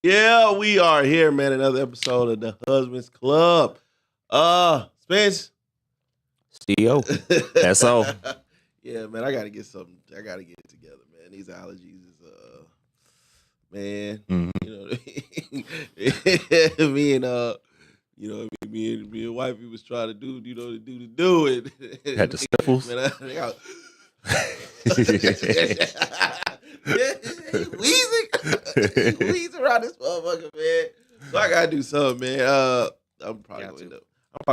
Yeah, we are here, man. Another episode of the Husbands Club. Spence. CEO. That's all. Yeah, man, I gotta get something. I gotta get it together, man. These allergies is man. You know what I mean? Me and wifey was trying to do, to do it. Had the sniffles. Man, he wheezing around this motherfucker, man. So I gotta do something, man. I'm probably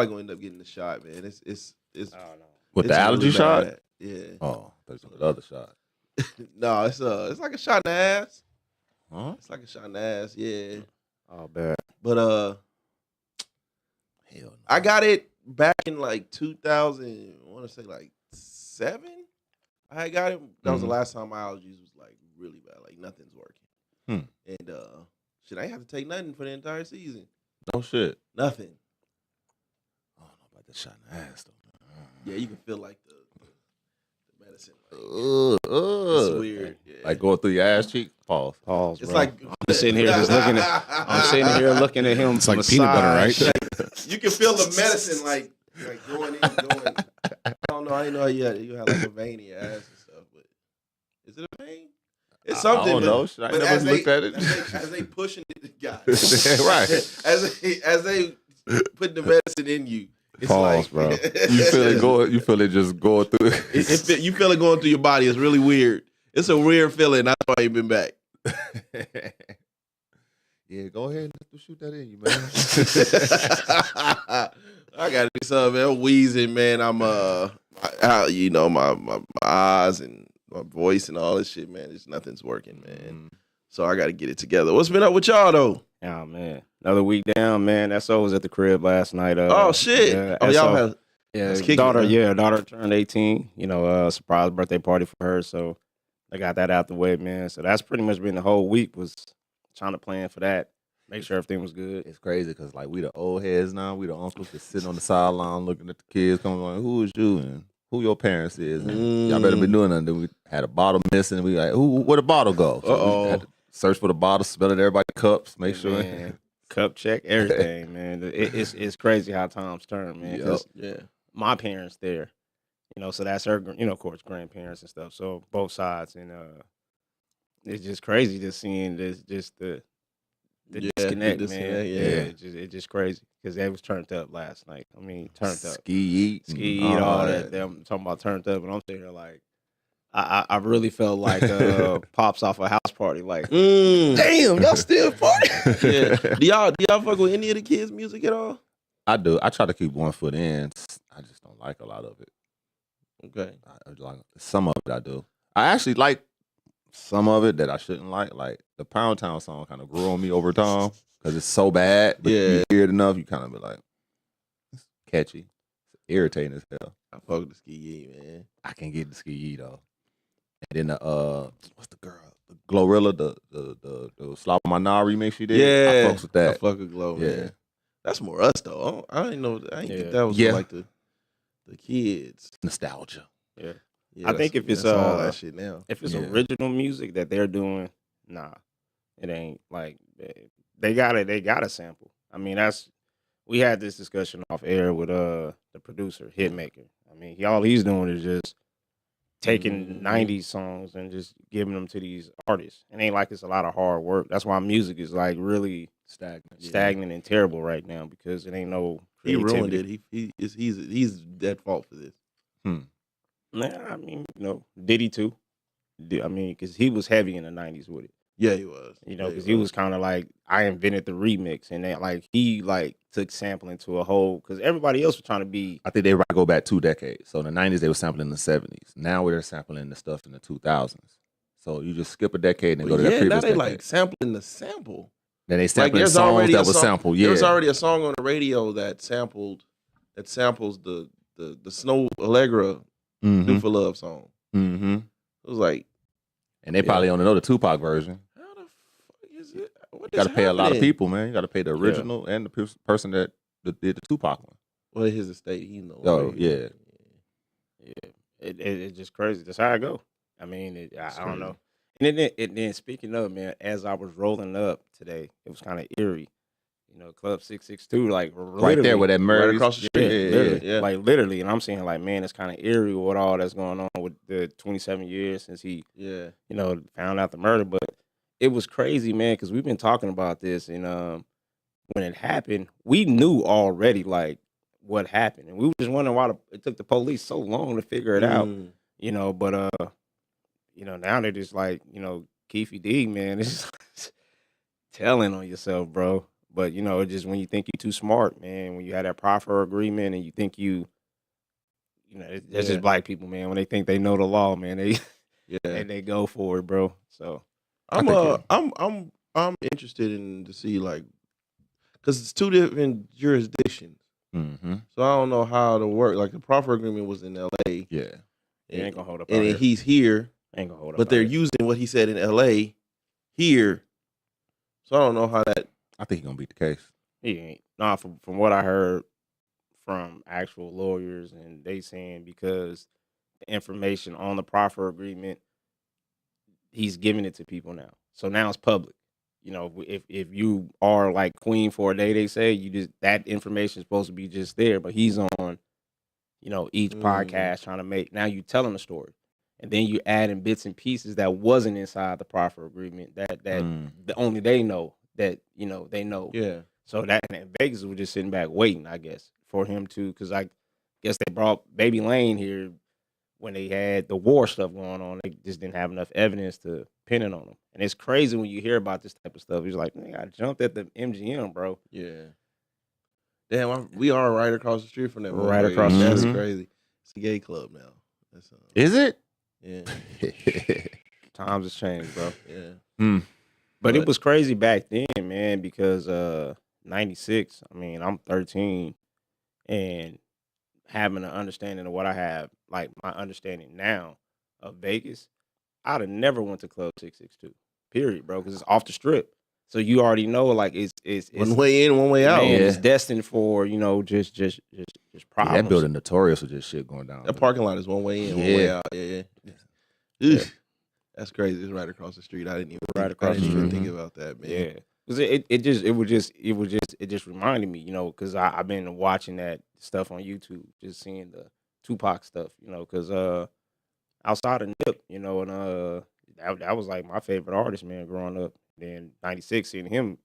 gonna end up getting the shot, man. It's I don't know. With the allergy really shot? Bad. Yeah. Oh, there's the other shot. No, it's like a shot in the ass. Huh? It's like a shot in the ass, yeah. Oh, bad. But hell no. I got it back in like 2000. I want to say like 7. I got it. That was the last time my allergies was like really bad. Like nothing's working. And shit, I ain't have to take nothing for the entire season. No shit. Nothing. I don't know about that shot in the ass though. Yeah, you can feel like the medicine. Like, it's weird. Yeah. Like going through your ass cheek. Pause. It's bro. like I'm sitting here just looking at. I'm sitting here looking at him. It's like peanut butter, right? You can feel the medicine like going in, going. I don't know. I didn't know you had like a vein in your ass and stuff, but is it a vein? It's something. I don't know. I never looked at it. As they pushing it, guys. Right. As they put the medicine in you. It's pause, bro. You feel it going. You feel it just going through. You feel it going through your body. It's really weird. It's a weird feeling. That's why you've been back. Yeah, go ahead and shoot that in you, man. I gotta do something, man. I'm wheezing, man. I'm my eyes and my voice and all this shit, man. Just nothing's working, man. So I gotta get it together. What's been up with y'all though? Oh man, another week down, man. SO was at the crib last night. Oh shit! Yeah, y'all have daughter turned 18. Surprise birthday party for her. So I got that out the way, man. So that's pretty much been the whole week, was trying to plan for that, make sure everything was good. It's crazy because like we the old heads now, we the uncles just sitting on the sideline looking at the kids, coming going, "Who is you and who your parents is? And y'all better be doing nothing." We had a bottle missing. We like, where the bottle go? So we had to search for the bottle, smell it, everybody's cups, make sure. Man, cup check, everything, man. It's crazy how times turn, man. Yeah. My parents there, so that's her, of course, grandparents and stuff. So both sides, and it's just crazy just seeing this, just the disconnect, man. Yeah. It's just crazy because they was turned up last night. I mean, turned up, ski eat, all that. I'm talking about turned up, and I'm sitting here like, I really felt like Pops off a house party. Like, damn, y'all still party? Yeah. Do y'all fuck with any of the kids' music at all? I do. I try to keep one foot in. I just don't like a lot of it. Okay. Some of it I do. I actually like some of it that I shouldn't like. Like the Pound Town song kind of grew on me over time because it's so bad. But you hear it enough, you kind of be like, it's catchy. It's irritating as hell. I fuck with the ski, man. I can get the ski though. And then what's the girl? The Glorilla, the Slap My Nah remix she did. Yeah, I fucks with that. I fuck with Glow, man. That's more us though. I didn't know. I didn't think that was like the kids. Nostalgia. Yeah. I think if it's all that shit now. if it's original music that they're doing, nah, it ain't like they got a sample. I mean, we had this discussion off air with the producer Hitmaker. I mean, all he's doing is just taking 90s songs and just giving them to these artists. It ain't like it's a lot of hard work. That's why music is like really stagnant and terrible right now, because it ain't no creativity. He ruined it. He's at fault for this. Nah, I mean, Diddy too. I mean, because he was heavy in the 90s with it. Yeah, he was. Because he was kind of like, I invented the remix, and then like he like took sampling to a whole, because everybody else was trying to be. I think they go back 2 decades. So in the 90s they were sampling in the 70s. Now we're sampling the stuff in the 2000s. So you just skip a decade and go to that previous now they decade. like sampling the sample. Then they sampling songs that was sampled. Yeah, there's already a song on the radio that samples the Snow Allegra "Do for Love" song. It was like, and they probably don't know the Tupac version. How the fuck is it? You got to pay a lot of people, man. You got to pay the original and the person that did the Tupac one. Well, his estate, he knows. Oh, yeah. It's just crazy. That's how I go. I mean, I don't know. And then speaking of, man, as I was rolling up today, it was kind of eerie. You know, Club 662, like Right there where that Right Murray's. across the yeah, street. literally, Yeah. like literally. And I'm saying, like, man, it's kind of eerie with all that's going on with the 27 years since he, Yeah. you know, found out the murder. But it was crazy, man, because we've been talking about this, and when it happened, we knew already like what happened, and we were just wondering why it took the police so long to figure it out. You know, but you know, now they're just like, you know, Keefy D, man, it's just telling on yourself, bro. But you know, just when you think you're too smart, man, when you had that proffer agreement and you think you know, that's just black people, man. When they think they know the law, man, they Yeah. they go for it, bro. So I'm interested in to see like, because it's two different jurisdictions. Mm-hmm. So I don't know how to work. Like the proffer agreement was in L.A. Yeah. it ain't gonna hold up. and out here. he's here, Ain't gonna hold up. but out they're here. using what he said in L.A. here. So I don't know how that. I think he's gonna beat the case. He ain't. Nah, from what I heard from actual lawyers, and they saying because the information on the proffer agreement, he's giving it to people now. So now it's public. You know, if you are like queen for a day, they say you just that information is supposed to be just there, but he's on, you know, each podcast trying to make now you telling the story, and then you adding bits and pieces that wasn't inside the proffer agreement that the only they know that you know they know. Yeah. So that and Vegas was just sitting back waiting, I guess, for him to, because I guess they brought Baby Lane here when they had the war stuff going on. They just didn't have enough evidence to pin it on him. And it's crazy when you hear about this type of stuff. He's like, man, I jumped at the MGM, bro. Yeah. Damn, we are right across the street from that. Right across the That's street. crazy. It's a gay club now. That's Is it? yeah. Times has changed, bro. Yeah. But it was crazy back then, man, because 96, I mean, I'm 13, and having an understanding of what I have, like my understanding now of Vegas, I'd have never went to Club 662, period, bro, because it's off the strip. So you already know, like it's One way in, one way out. man, Yeah. it's destined for, you know, just Yeah, problems. that building notorious with this shit going down. That parking lot is one way in, one way Yeah. out. Yeah. Ugh. That's crazy. It's right across the street. I didn't even think about that, man. Yeah, because it just reminded me, you know, because I've been watching that stuff on YouTube, just seeing the Tupac stuff, you know, because outside of Nip, you know, and that was like my favorite artist, man, growing up. Then 96, seeing him,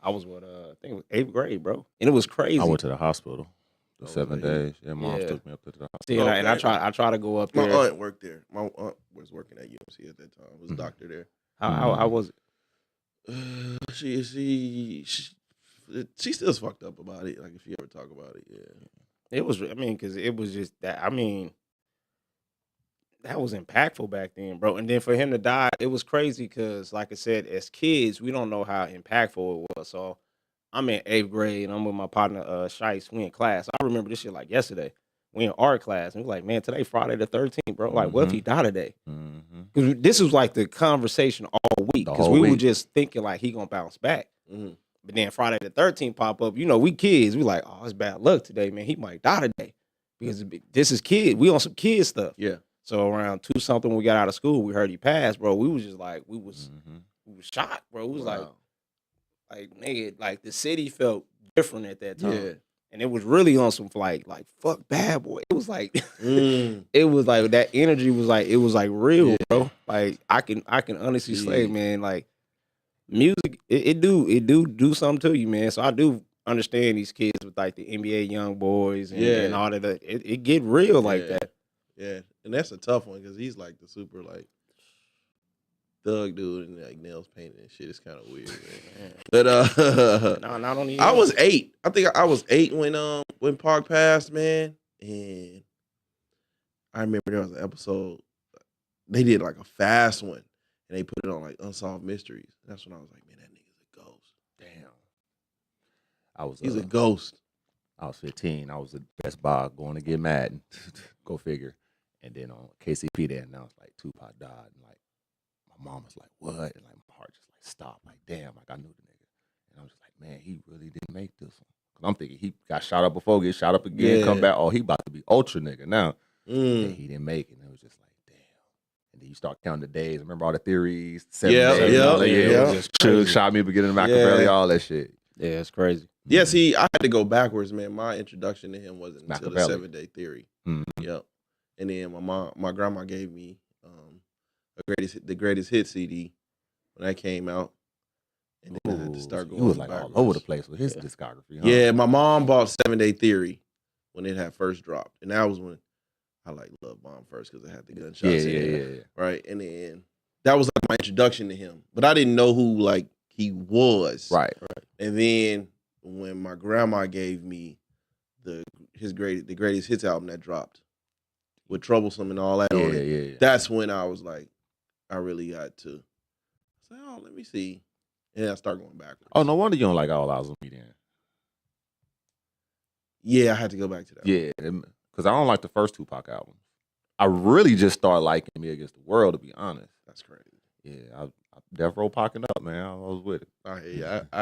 I was I think it was 8th grade, bro, and it was crazy. I went to the hospital for Oh, 7 yeah. days. Yeah, mom took me up to the hospital. See, and I try to go up My there. aunt worked there. My aunt was working at UMC at that time. Was a doctor there. How was it? She still fucked up about it. Like if you ever talk about it, yeah. It was, I mean, because it was just that. I mean, that was impactful back then, bro. And then for him to die, it was crazy because, like I said, as kids, we don't know how impactful it was. So I'm in 8th grade, and I'm with my partner, Shice. We in class. I remember this shit like yesterday. We in art class, and we're like, man, today Friday the 13th, bro. Like, what if he died today? Because this was like the conversation all week. Because we were just thinking like he gonna bounce back. But then Friday the 13th pop up. You know, we kids. We like, oh, it's bad luck today, man. He might die today because this is kid. We on some kid stuff. Yeah. So around 2 something, when we got out of school, we heard he passed, bro. We was just like, we was shocked, bro. We was like nigga, like the city felt different at that time. Yeah. And it was really on some like fuck Bad Boy. It was like it was like that energy was like it was like real, bro. Like I can honestly say, man, like music, it do something to you, man. So I do understand these kids with like the NBA young boys and all that. It get real like that. Yeah, and that's a tough one because he's like the super like thug dude and like nails painted and shit. It's kind of weird, man. But no, not only I was 8. I think I was 8 when Park passed, man. And I remember there was an episode they did like a fast one and they put it on like Unsolved Mysteries. That's when I was like, man, that nigga's a ghost. Damn, he's a ghost. I was 15. I was at Best Buy going to get Madden. Go figure. And then on KCP, they announced like Tupac died, and like my mom was like, "What?" And like my heart just like stopped. Like, damn, like I knew the nigga, and I was just like, "Man, he really didn't make this one." Cause I'm thinking he got shot up before, get shot up again, come back. Oh, he about to be ultra nigga now. And he didn't make it. And it was just like, damn. And then you start counting the days. Remember all the theories? Yeah, Just Suge shot me beginning of Machiavelli, all that shit. Yeah, it's crazy. Yeah, see, I had to go backwards, man. My introduction to him wasn't until the Machiavelli. 7 Day Theory. Mm-hmm. Yep. And then my grandma gave me the greatest hit CD when that came out. And then I had to start going. You was like backwards. all over the place with his discography, huh? Yeah, my mom bought 7 Day Theory when it had first dropped. And that was when I Love Bomb first because it had the gunshots in it. Yeah. Right. And then that was like my introduction to him. But I didn't know who like he was. Right. And then when my grandma gave me the greatest hits album that dropped with Troublesome and all that on it, that's when I was like, I really got to say, oh, let me see. And I start going backwards. Oh, no wonder you don't like All Eyes on Me then. Yeah, I had to go back to that. Yeah, because I don't like the first Tupac albums. I really just started liking Me Against the World, to be honest. That's crazy. Yeah, I Death Row pocking up, man. I was with it. I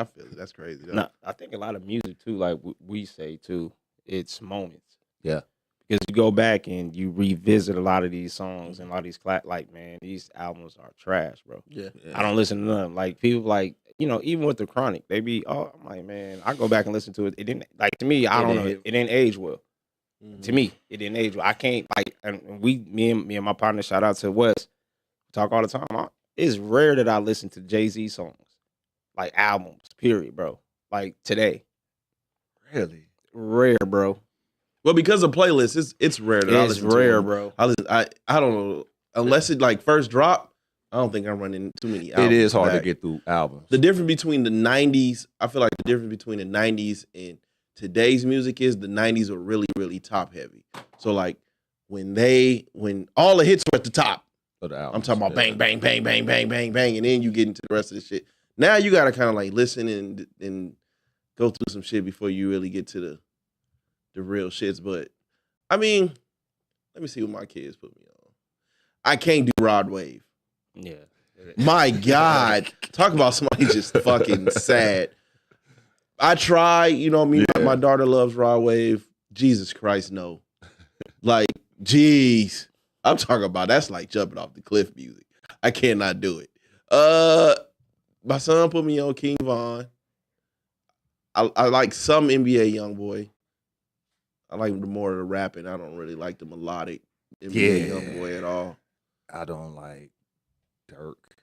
feel it. That's crazy. No, I think a lot of music too, like we say too, it's moments. Yeah. Because you go back and you revisit a lot of these songs and a lot of these man, these albums are trash, bro. Yeah. I don't listen to them. Like people like, even with the Chronic, they be I'm like, man, I go back and listen to it. It didn't to me, I don't know, it didn't age well. Mm-hmm. To me, it didn't age well. I can't and me and my partner, shout out to Wes, talk all the time. It's rare that I listen to Jay-Z songs. Like albums, period, bro. Like today. Really? Rare, bro. Well, because of playlists, it's rare that I listen rare, to them. bro. I don't know. Unless it like first drop, I don't think I'm running too many albums. It is hard back. to get through albums. The difference between the 90s, I feel like the difference between the 90s and today's music is the 90s are really, really top heavy. So like when all the hits were at the top, I'm talking about bang, bang, bang, bang, bang, bang, bang, and then you get into the rest of the shit. Now you got to kind of like listen and go through some shit before you really get to the real shits. But I mean, let me see what my kids put me on. I can't do Rod Wave. Yeah. My God. Talk about somebody just fucking sad. I try, my daughter loves Rod Wave. Jesus Christ, no. Like, jeez. I'm talking about that's like jumping off the cliff music. I cannot do it. My son put me on King Von. I like some NBA Youngboy. I like more of the rapping. I don't really like the melodic NBA Youngboy at all. I don't like Dirk.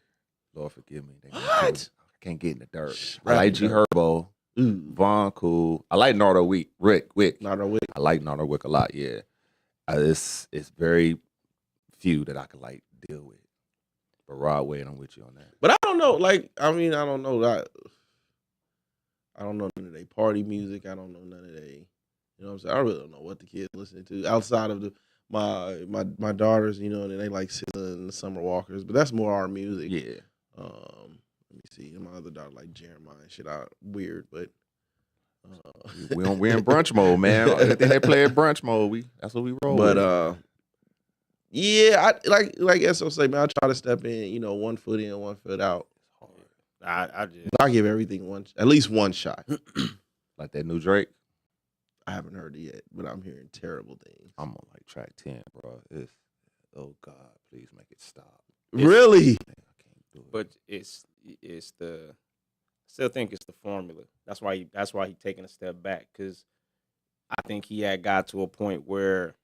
Lord forgive me. What? I can't get in the Dirk. I like G Herbo. Von cool. I like Nardo Wick. Nardo Wick. I like Nardo Wick a lot. Yeah. It's very few that I could like deal with. But Rod Wave, I'm with you on that. But I don't know. Like, I don't know that. I don't know none of their party music. I don't know none of they. You know what I'm saying? I really don't know what the kids listening to outside of my daughters. And they like SZA and the Summer Walkers. But that's more our music. Yeah. Let me see. My other daughter like Jeremiah. Shit, weird, but. We're in brunch mode, man. Anything they play at brunch mode, that's what we roll with. But yeah, I like SO say, man, I try to step in, 1 foot in, 1 foot out. I give everything at least one shot. Like that new Drake? I haven't heard it yet, but I'm hearing terrible things. I'm on like track 10, bro. Oh God, please make it stop. Really? I can't do it. But it's the still think it's the formula. That's why he taking a step back, because I think he had got to a point where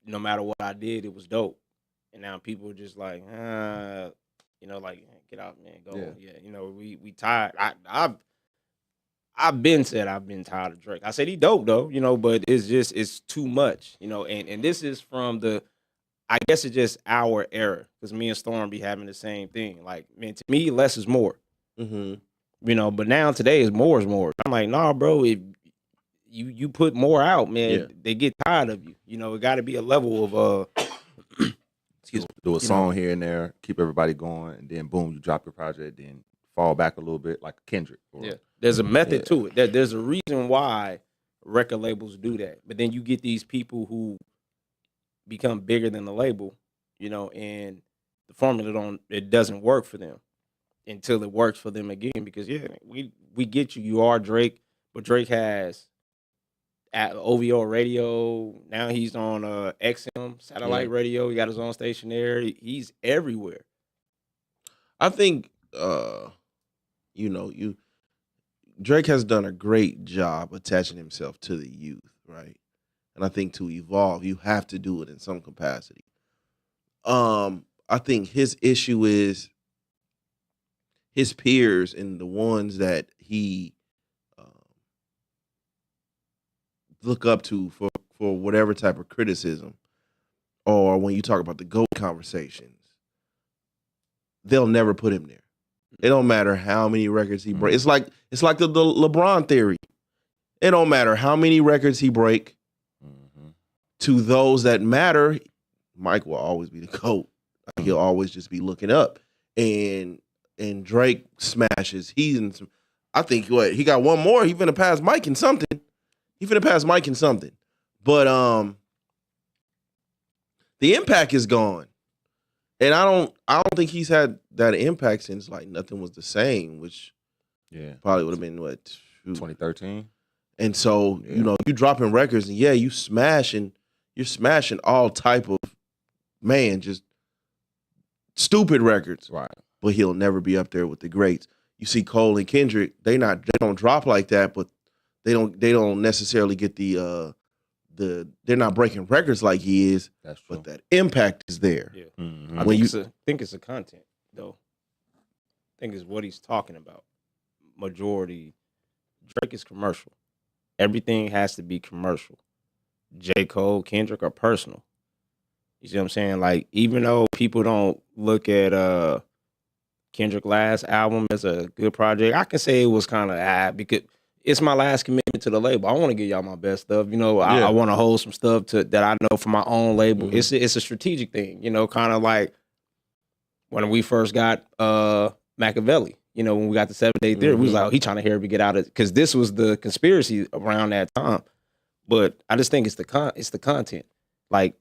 no matter what I did, it was dope. And now people are just like, like, get out, man, go. Yeah, we tired. I've been tired of Drake. I said he dope though, but it's too much, and this is from I guess it's just our era, because me and Storm be having the same thing. Like, man, to me, less is more. Mm-hmm. But now today is more is more. I'm like, nah, bro, if you put more out, man, they get tired of you. It got to be a level of do a song here and there, keep everybody going, and then boom, you drop your project, then fall back a little bit like Kendrick. There's a method to it. There's a reason why record labels do that. But then you get these people who become bigger than the label, and the formula doesn't work for them until it works for them again. Because we get you are Drake, but Drake has at OVO radio. Now he's on XM satellite radio. He got his own station there. He's everywhere. I think Drake has done a great job attaching himself to the youth, right? And I think to evolve, you have to do it in some capacity. I think his issue is his peers and the ones that he look up to for whatever type of criticism, or when you talk about the GOAT conversations, they'll never put him there. It don't matter how many records he breaks. It's like the LeBron theory. It don't matter how many records he break. To those that matter, Mike will always be the GOAT. He'll always just be looking up. And Drake smashes. I think he got one more. He finna pass Mike in something. But the impact is gone. And I don't think he's had that impact since like Nothing Was the Same, which probably would have been 2013. And so, you dropping records and you're smashing all type of just stupid records. Right. But he'll never be up there with the greats. You see Cole and Kendrick, they don't drop like that, but they don't necessarily get they're not breaking records like he is. That's true. But that impact is there. Yeah. Mm-hmm. I think it's the content, though. I think it's what he's talking about. Majority, Drake is commercial. Everything has to be commercial. J. Cole, Kendrick are personal. You see what I'm saying? Like, even though people don't look at Kendrick last album as a good project, I can say it was kind of because it's my last commitment to the label. I want to give y'all my best stuff. I want to hold some stuff that I know for my own label. Mm-hmm. It's a strategic thing, kind of like when we first got Machiavelli. When we got the 7-Day Theory, we was like, he trying to hear me get out of it, because this was the conspiracy around that time. But I just think it's the content. Like,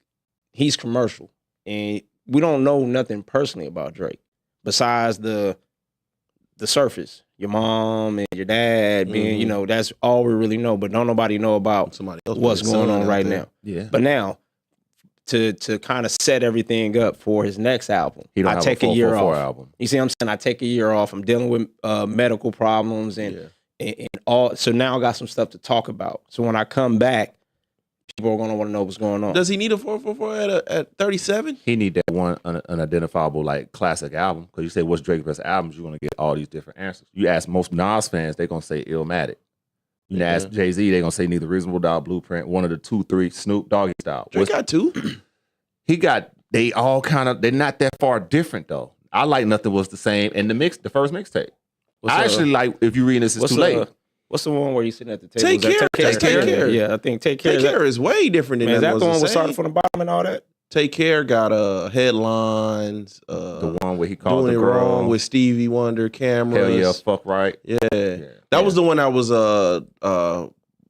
he's commercial, and we don't know nothing personally about Drake besides the surface. Your mom and your dad being, that's all we really know. But don't nobody know about somebody else what's going on right now. Yeah. But now, to kind of set everything up for his next album, I take a year off. Album. You see what I'm saying? I take a year off. I'm dealing with medical problems and all. So now I got some stuff to talk about. So when I come back, people are going to want to know what's going on. Does he need a 444 at 37? He need that one unidentifiable like classic album, because you say what's Drake's best albums, you're going to get all these different answers. You ask most Nas fans, they're going to say Illmatic. You ask Jay-Z, they're going to say neither Reasonable Doubt, Blueprint, one of the 2, 3, Snoop, Doggy Style. Drake got 2. They all they're not that far different though. I like Nothing Was the Same and the first mixtape. I actually like, if you read this, it's too late. What's the one where you sitting at the table? Take Care. Yeah, I think Take Care. Take Care is way different than that. Is that the one with Started from the Bottom and all that? Take Care got headlines. The one where he called Doing the It girl Wrong with Stevie Wonder, cameras. Hell Yeah, Fuck Right. Yeah. That was the one that was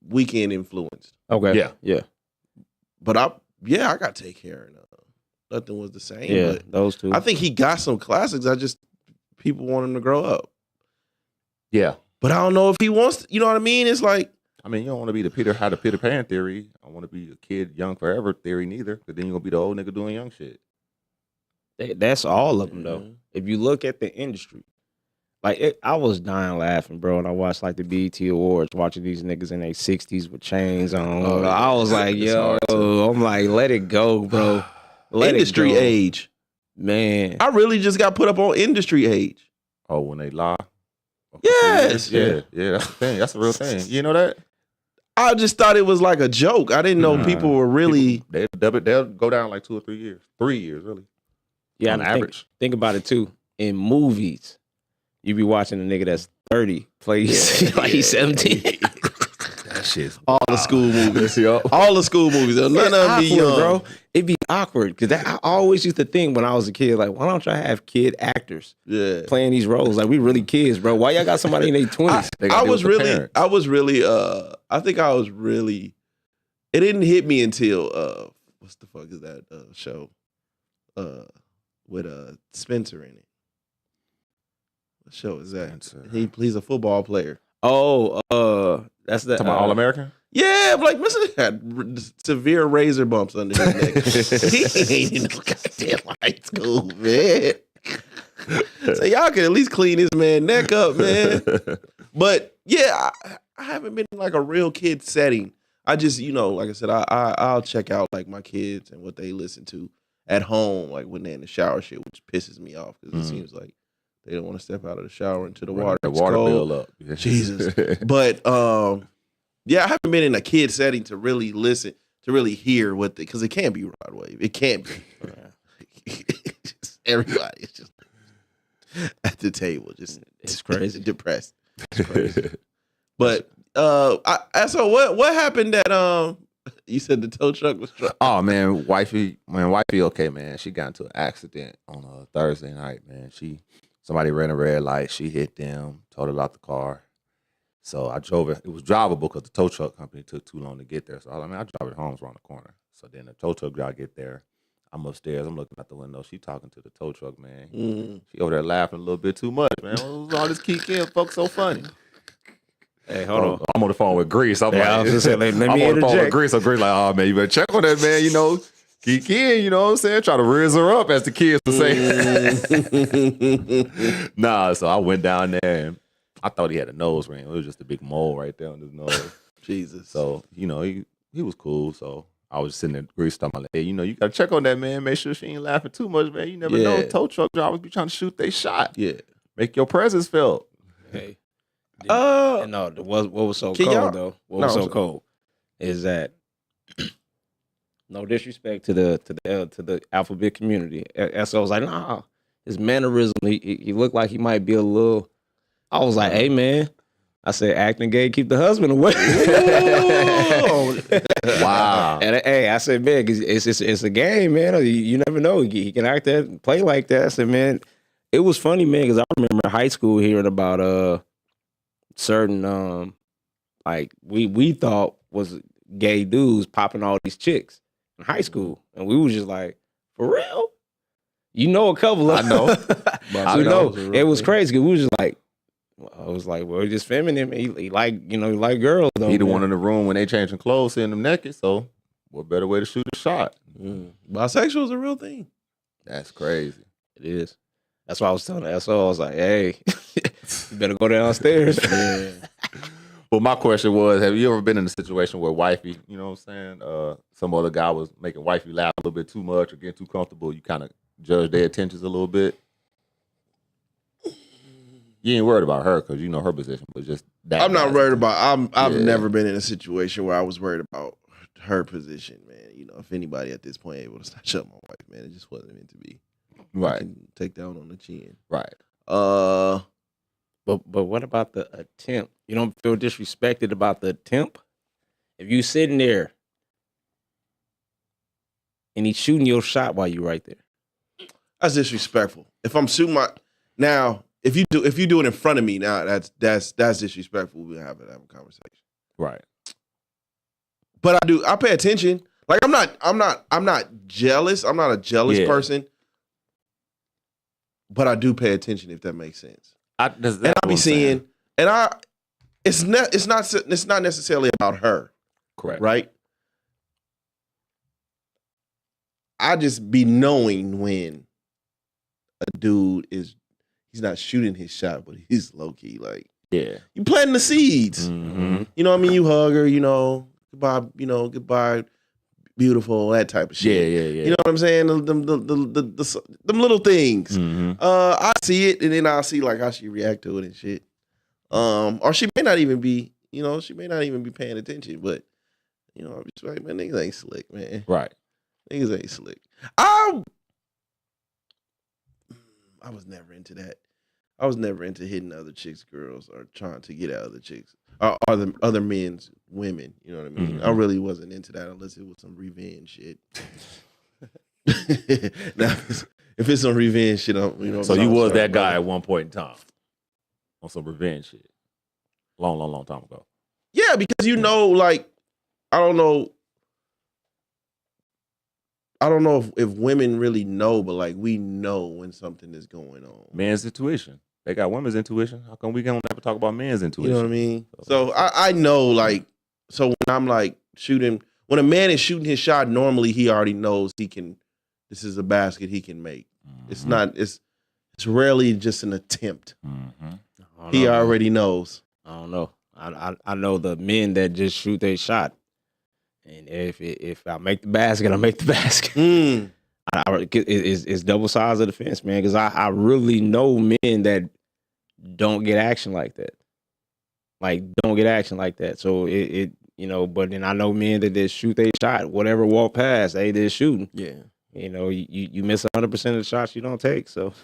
Weekend influenced. Okay. Yeah. But I got Take Care and Nothing Was the Same. Yeah, but those two. I think he got some classics. People want him to grow up. Yeah. But I don't know if he wants to, you know what I mean? It's like, you don't want to be the Peter Pan theory. I want to be a kid young forever theory neither, because then you're going to be the old nigga doing young shit. That's all of them though. If you look at the industry, I was dying laughing, bro, and I watched like the BET Awards, watching these niggas in their 60s with chains on. I was like, yo, I'm like, let it go, bro. Industry age. Man. I really just got put up on industry age. Oh, when they lie? Yes. Yeah, that's the thing. That's a real thing. You know that? I just thought it was like a joke. I didn't know people were really... They'll go down like 2 or 3 years. 3 years, really. Yeah, on average. Think about it, too. In movies, you be watching a nigga that's 30 plays like he's 17. That shit's all the school movies. All the school movies. None of them be young. Bro. It'd be awkward, because I always used to think when I was a kid, like, why don't y'all have kid actors playing these roles? Like, we really kids, bro. Why y'all got somebody in their 20s? It didn't hit me until, what's the fuck is that show? With Spencer in it. What show is that? He's a football player. Oh, that's the All American? Yeah, like Mr. had severe razor bumps under his neck. He ain't in no goddamn high school, man. So y'all can at least clean this man neck up, man. But yeah, I haven't been in like a real kid setting. I just, like I said, I'll check out like my kids and what they listen to at home, like when they're in the shower shit, which pisses me off because it seems like they don't want to step out of the shower into the water. The water bill up. Jesus. But yeah, I haven't been in a kid setting to really listen, to really hear what because it can't be Rod Wave. It can't be. Everybody is just at the table, just it's crazy, depressed. It's crazy. But so what happened that you said the tow truck was struck? Oh man, wifey, okay, man. She got into an accident on a Thursday night, man. Somebody ran a red light, she hit them, totaled out the car. So I drove it. It was drivable because the tow truck company took too long to get there. So I drive it home, it's around the corner. So then the tow truck guy get there. I'm upstairs. I'm looking out the window. She talking to the tow truck man. She over there laughing a little bit too much, man. What was all this kick in? Fuck so funny. Hey, hold on. I'm on the phone with Grease. I'm I was just saying, let me I'm on the phone with interject. Grease. So Grease like, oh man, you better check on that man. Kick in. You know what I'm saying? Try to riz her up, as the kids would say. Nah. So I went down there and I thought he had a nose ring. It was just a big mole right there on his nose. Jesus. So he was cool. So I was sitting there, Grease talking like, hey, you gotta check on that man. Make sure she ain't laughing too much, man. You never know. Tow truck drivers be trying to shoot they shot. Yeah. Make your presence felt. Hey. No, what was so cold though? What was so cold is that no disrespect to the alphabet community. SO was like, nah, his mannerism, he looked like he might be a little. I was like, hey man, I said acting gay, keep the husband away. Wow. And hey, I said, man, it's a game, man. You never know. He can act that, play like that. I said, man, it was funny, man, because I remember high school hearing about certain like we thought was gay dudes popping all these chicks in high school, and we was just like, for real? A couple of I know. I know. It was crazy because we was just like, I was like, well, he's just feminine. He like, he like girls though. He the one in the room when they changing clothes, seeing them naked. So what better way to shoot a shot? Bisexual is a real thing. That's crazy. It is. That's why I was telling the SO, I was like, hey, you better go downstairs. Yeah. Well, my question was, have you ever been in a situation where wifey, you know what I'm saying, some other guy was making wifey laugh a little bit too much or getting too comfortable, you kind of judge their intentions a little bit? You ain't worried about her because you know her position, but just that. I'm not worried about. I've never been in a situation where I was worried about her position, man. If anybody at this point able to snatch up my wife, man, it just wasn't meant to be. Right. Take down on the chin. Right. But what about the attempt? You don't feel disrespected about the attempt? If you sitting there and he's shooting your shot while you right there, that's disrespectful. If I'm shooting if you do it in front of me, now that's disrespectful. We have a conversation. Right. But I pay attention. Like I'm not jealous. I'm not a jealous person. But I do pay attention, if that makes sense. I'll be seeing, and it's not necessarily about her. Correct. Right? I just be knowing when a dude he's not shooting his shot, but he's low key like, you planting the seeds. Mm-hmm. You know what I mean? You hug her, goodbye, beautiful, that type of shit. Yeah. You know what I'm saying? Them little things. Mm-hmm. I see it, and then I'll see like how she react to it and shit. Or she may not even be, paying attention, but I'm just like, man, niggas ain't slick, man. Right. Niggas ain't slick. I was never into that. I was never into hitting other chicks' girls or trying to get at other chicks or other men's women. You know what I mean? Mm-hmm. I really wasn't into that unless it was some revenge shit. Now, if it's some revenge shit, So you was that guy at one point in time on some revenge shit, long time ago. Yeah, because like I don't know if women really know, but like we know when something is going on. Man's intuition. They got women's intuition. How come we don't never talk about men's intuition? You know what I mean? So I know, like, So when I'm like shooting, when a man is shooting his shot, normally he already knows he can. This is a basket he can make. It's not. It's rarely just an attempt. He already knows. I don't know. I know the men that just shoot their shot, and if I make the basket, I make the basket. It's double sides of the fence, man. Because I really know men that don't get action like that. Like don't get action like that. So it but then I know men that just shoot their shot, whatever walk past, they just shooting. Yeah. You miss 100% of the shots you don't take. So.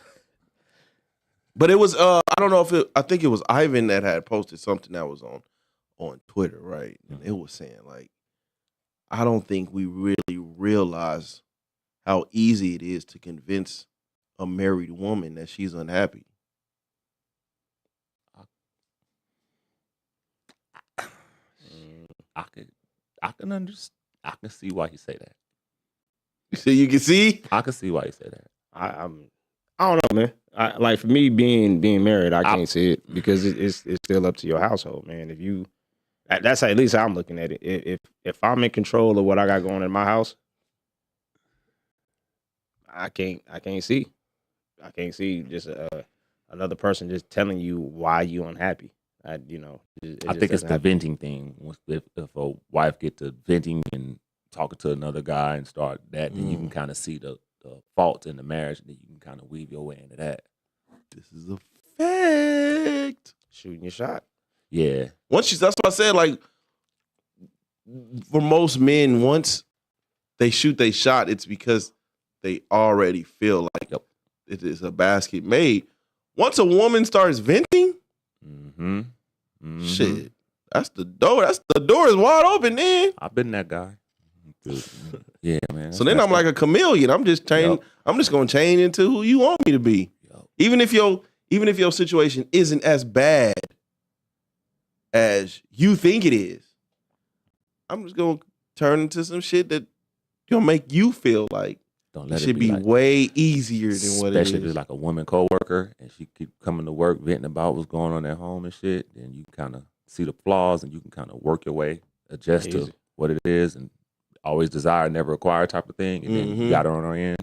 But it was I don't know if I think it was Ivan that had posted something that was on Twitter, right? And it was saying like, I don't think we really realize how easy it is to convince a married woman that she's unhappy. I can understand. I can see why he say that. So you can see? I can see why he say that. I don't know, man. Like for me, being married, I can't see it because it's still up to your household, man. If you, that's at least how I'm looking at it. If I'm in control of what I got going in my house, I can't see just another person just telling you why you unhappy. I think it's the venting thing. If a wife get to venting and talking to another guy and start that, then you can kind of see the faults in the marriage, and then you can kind of weave your way into that. This is a fact. Shooting your shot. Yeah. That's what I said. Like, for most men, once they shoot their shot, it's because they already feel like it is a basket made. Once a woman starts venting, shit, that's the door. The door is wide open then. I've been that guy. Yeah, man. So then I'm like a chameleon. I'm just changing. I'm just gonna change into who you want me to be. Even if your situation isn't as bad as you think it is, I'm just gonna turn into some shit that gonna make you feel like it should be like, way easier than what it is. Especially if it's like a woman coworker and she keep coming to work venting about what's going on at home and shit. Then you kind of see the flaws and you can kind of work your way, adjust to what it is, and always desire, never acquire type of thing. And then you got her on her end.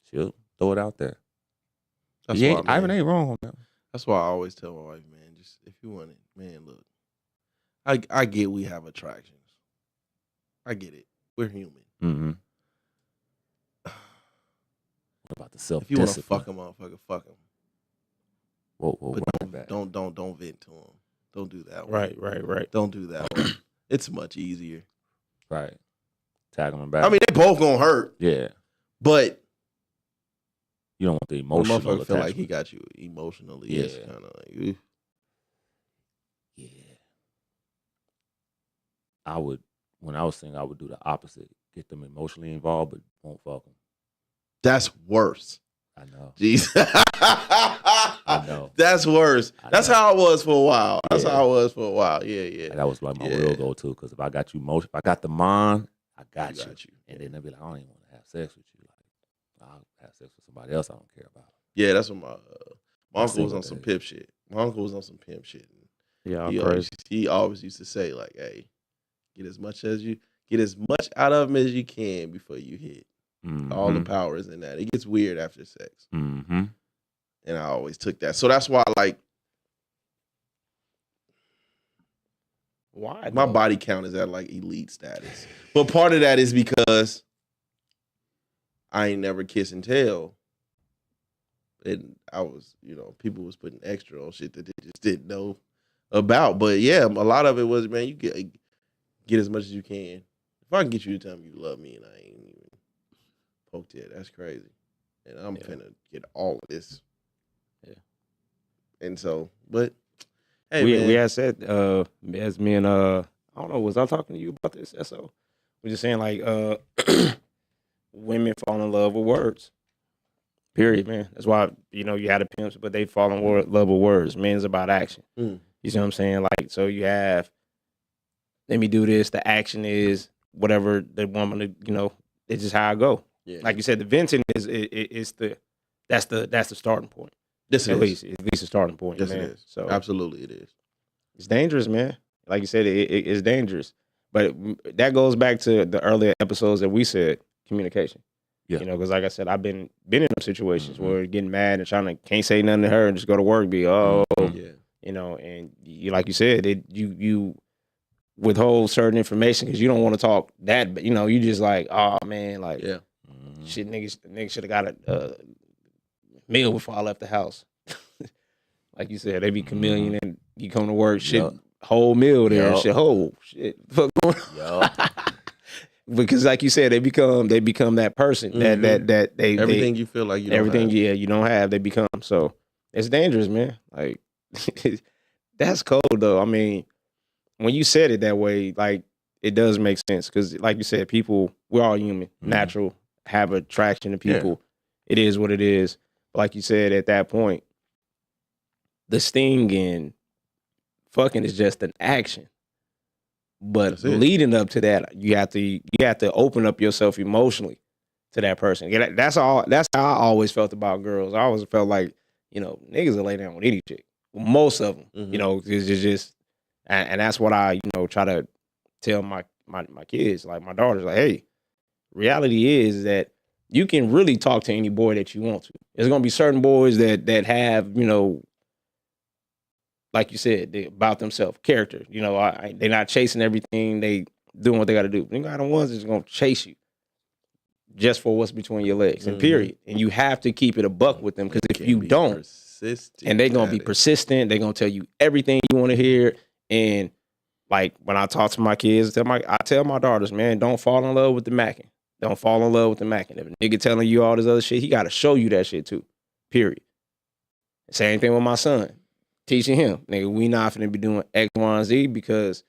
She'll throw it out there. Ivan ain't wrong on that. That's why I always tell my wife, man, just if you want it, man, look, I get we have attractions. I get it. We're human. What about the self-discipline? If you want to fuck him, motherfucker, fuck him. Whoa, but don't vent to him. Don't do that one. Right. Don't do that one. It's much easier. Right. Tag him back. I mean, they both gonna hurt. Yeah. But you don't want the emotional motherfucker attachment. Feel like he got you emotionally. Yeah. It's kind of like, yeah. When I was single, I would do the opposite. Get them emotionally involved, but won't fuck them. That's worse. I know. Jeez. I know. That's worse. That's how I was for a while. Yeah. That was like my real goal too. Because if I got you if I got the mind, I got you. And then they'll be like, I don't even want to have sex with you. Like, I'll have sex with somebody else I don't care about. Yeah, that's what my uncle was on some pimp shit. My uncle was on some pimp shit. Yeah, he always used to say like, "Hey, get as much out of him as you can before you hit. All the power is in that. It gets weird after sex." And I always took that. So that's why, like, my body count is at like elite status. But part of that is because I ain't never kiss and tell. And I was, people was putting extra on shit that they just didn't know about. But yeah, a lot of it was, man, you get as much as you can. If I can get you to tell me you love me and I ain't even poked it, that's crazy. And I'm finna get all of this. Yeah. And so, but hey, we had said as me and I don't know, was I talking to you about this? So we're just saying like women fall in love with words. Period, man. That's why you had the pimps, but they fall in love with words. Men's about action. You see what I'm saying? Like, so you have, let me do this. The action is whatever the woman, it's just how I go. Yeah. Like you said, the venting that's the starting point. At least a starting point. Yes, man. it is. So absolutely, it is. It's dangerous, man. Like you said, it's dangerous. But that goes back to the earlier episodes that we said communication. Yeah. You know, because like I said, I've been in those situations where getting mad and can't say nothing to her and just go to work, you know, and you, like you said, you withhold certain information because you don't want to talk that, but you know, you just like, oh man, like, shit, niggas should have got a meal before I left the house. Like you said, they be chameleon and you come to work, shit, whole meal there, and shit, shit, fuck going on. Because like you said, they become that person that they everything you feel like you don't everything have. you don't have, they become. So it's dangerous, man. Like that's cold though. I mean, when you said it that way, like it does make sense because, like you said, people, we're all human, natural, have attraction to people. Yeah. It is what it is. But like you said, at that point, the sting in fucking is just an action. But leading up to that, you have to open up yourself emotionally to that person. Yeah, that's how I always felt about girls. I always felt like, you know, niggas will lay down with any chick. Most of them, you know, it's just, and that's what I, you know, try to tell my kids, like my daughters, like, hey, reality is that you can really talk to any boy that you want to. There's gonna be certain boys that have, you know, like you said, about themselves, character. You know, they're not chasing everything. They doing what they got to do. You got the ones that's going to chase you just for what's between your legs, and period. And you have to keep it a buck with them because if you don't, and they're going to be persistent, they're going to tell you everything you want to hear. And like when I talk to my kids, I tell my daughters, man, don't fall in love with the macking. Don't fall in love with the macking. If a nigga telling you all this other shit, he got to show you that shit too, period. Same thing with my son. Teaching him, nigga, we not finna be doing X, Y, and Z because,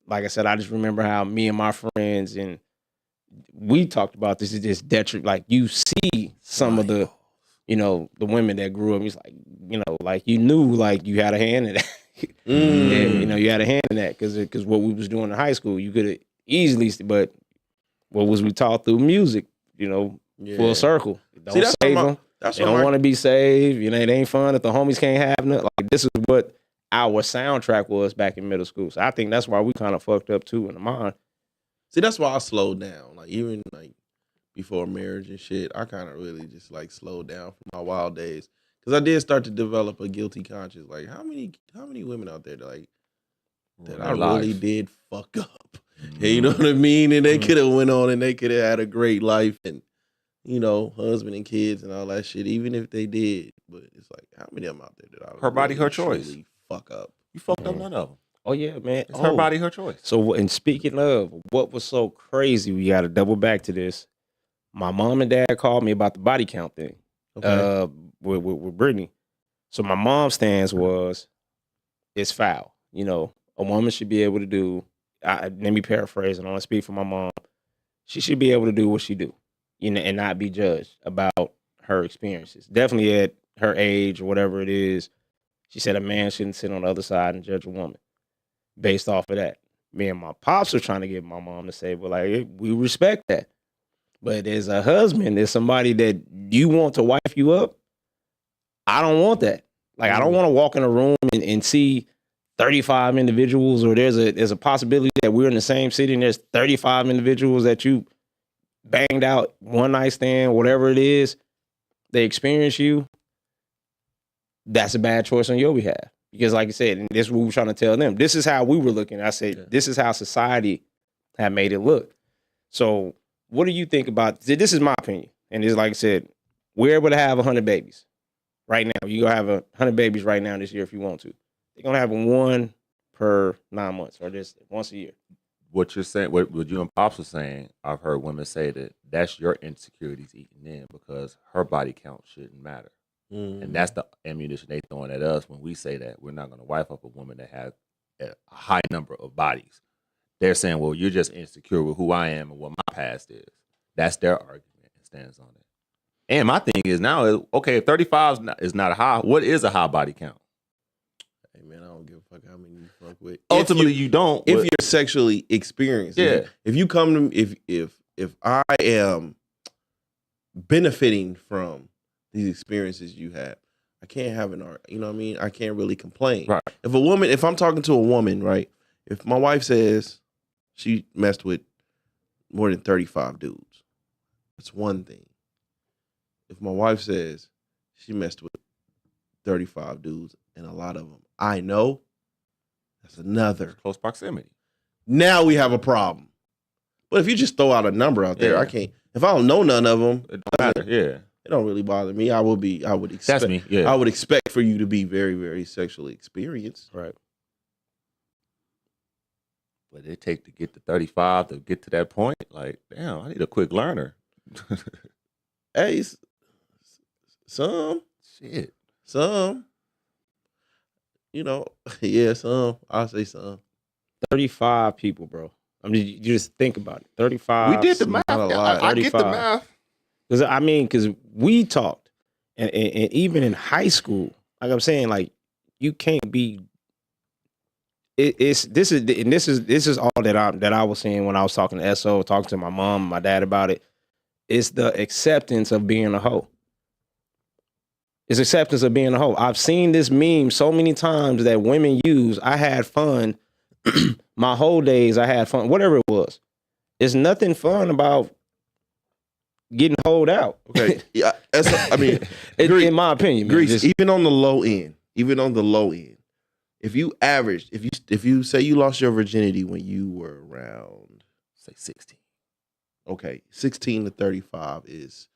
like I said, I just remember how me and my friends and we talked about this. Is just detriment. Like you see some of the, you know, the women that grew up. It's like, you know, like you knew, like you had a hand in that. And, you know, you had a hand in that because what we was doing in high school, you could have easily. But what was we taught through music? You know, full circle. Don't save them. They don't want to be saved. You know, it ain't fun if the homies can't have nothing. Like this is what our soundtrack was back in middle school. So I think that's why we kind of fucked up too in the mind. See, that's why I slowed down. Like even like before marriage and shit, I kind of really just like slowed down from my wild days because I did start to develop a guilty conscience. Like how many women out there that I really did fuck up? And you know what I mean? And they could have went on and they could have had a great life and, you know, husband and kids and all that shit, even if they did. But it's like, how many of them out there that I her body, her choice. Fuck up. You fucked up none of them. Oh, yeah, man. It's her body, her choice. So, and speaking of, what was so crazy, we got to double back to this. My mom and dad called me about the body count thing with Brittany. So my mom's stance was, it's foul. You know, a woman should be able to do, let me paraphrase, and I want to speak for my mom. She should be able to do what she do. You know, and not be judged about her experiences. Definitely at her age or whatever it is, she said a man shouldn't sit on the other side and judge a woman based off of that. Me and my pops are trying to get my mom to say, well, like, we respect that. But as a husband, as somebody that you want to wife you up, I don't want that. Like, I don't want to walk in a room and see 35 individuals, or there's a possibility that we're in the same city and there's 35 individuals that you banged out, one night stand, whatever it is, they experience you, that's a bad choice on your behalf. Because like I said, and this is what we were trying to tell them. This is how we were looking. I said, this is how society had made it look. So what do you think about, this is my opinion. And it's like I said, we're able to have 100 babies right now. You're going to have 100 babies right now this year if you want to. They're going to have one per 9 months or just once a year. What you're saying, what you and Pops are saying, I've heard women say that that's your insecurities eating in because her body count shouldn't matter. And that's the ammunition they throwing at us when we say that we're not going to wife up a woman that has a high number of bodies. They're saying, well, you're just insecure with who I am and what my past is. That's their argument and stands on it. And my thing is now, okay, if 35 is not a high, what is a high body count? Hey, man, I don't give a fuck how many you fuck with. Ultimately, you don't. If you're sexually experienced. Yeah. If you come to, if I am benefiting from these experiences you have, I can't have an art. You know what I mean? I can't really complain. Right. If I'm talking to a woman, right? If my wife says she messed with more than 35 dudes. That's one thing. If my wife says she messed with 35 dudes and a lot of them I know, that's another. Close proximity. Now we have a problem. But if you just throw out a number out there, I can't. If I don't know none of them, it don't matter. Yeah, it don't really bother me. I would expect. that's me. Yeah, I would expect for you to be very, very sexually experienced. Right. But it take to get to 35 to get to that point. Like, damn, I need a quick learner. Hey, some. You know, yeah, some. I'll say some. 35 people, bro. I mean, you just think about it. 35. We did the math. Not a lot. I get the math. Because we talked, and even in high school, like I'm saying, like you can't be. This is all that I was saying when I was talking to SO, talking to my mom, and my dad about it. It's the acceptance of being a hoe. It's acceptance of being a hoe. I've seen this meme so many times that women use. I had fun. My whole days, I had fun. Whatever it was. There's nothing fun about getting hoed out. Okay. Yeah. I mean, in my opinion, man, Grease, even on the low end, if you averaged, if you say you lost your virginity when you were around, say 16. Okay, 16 to 35 is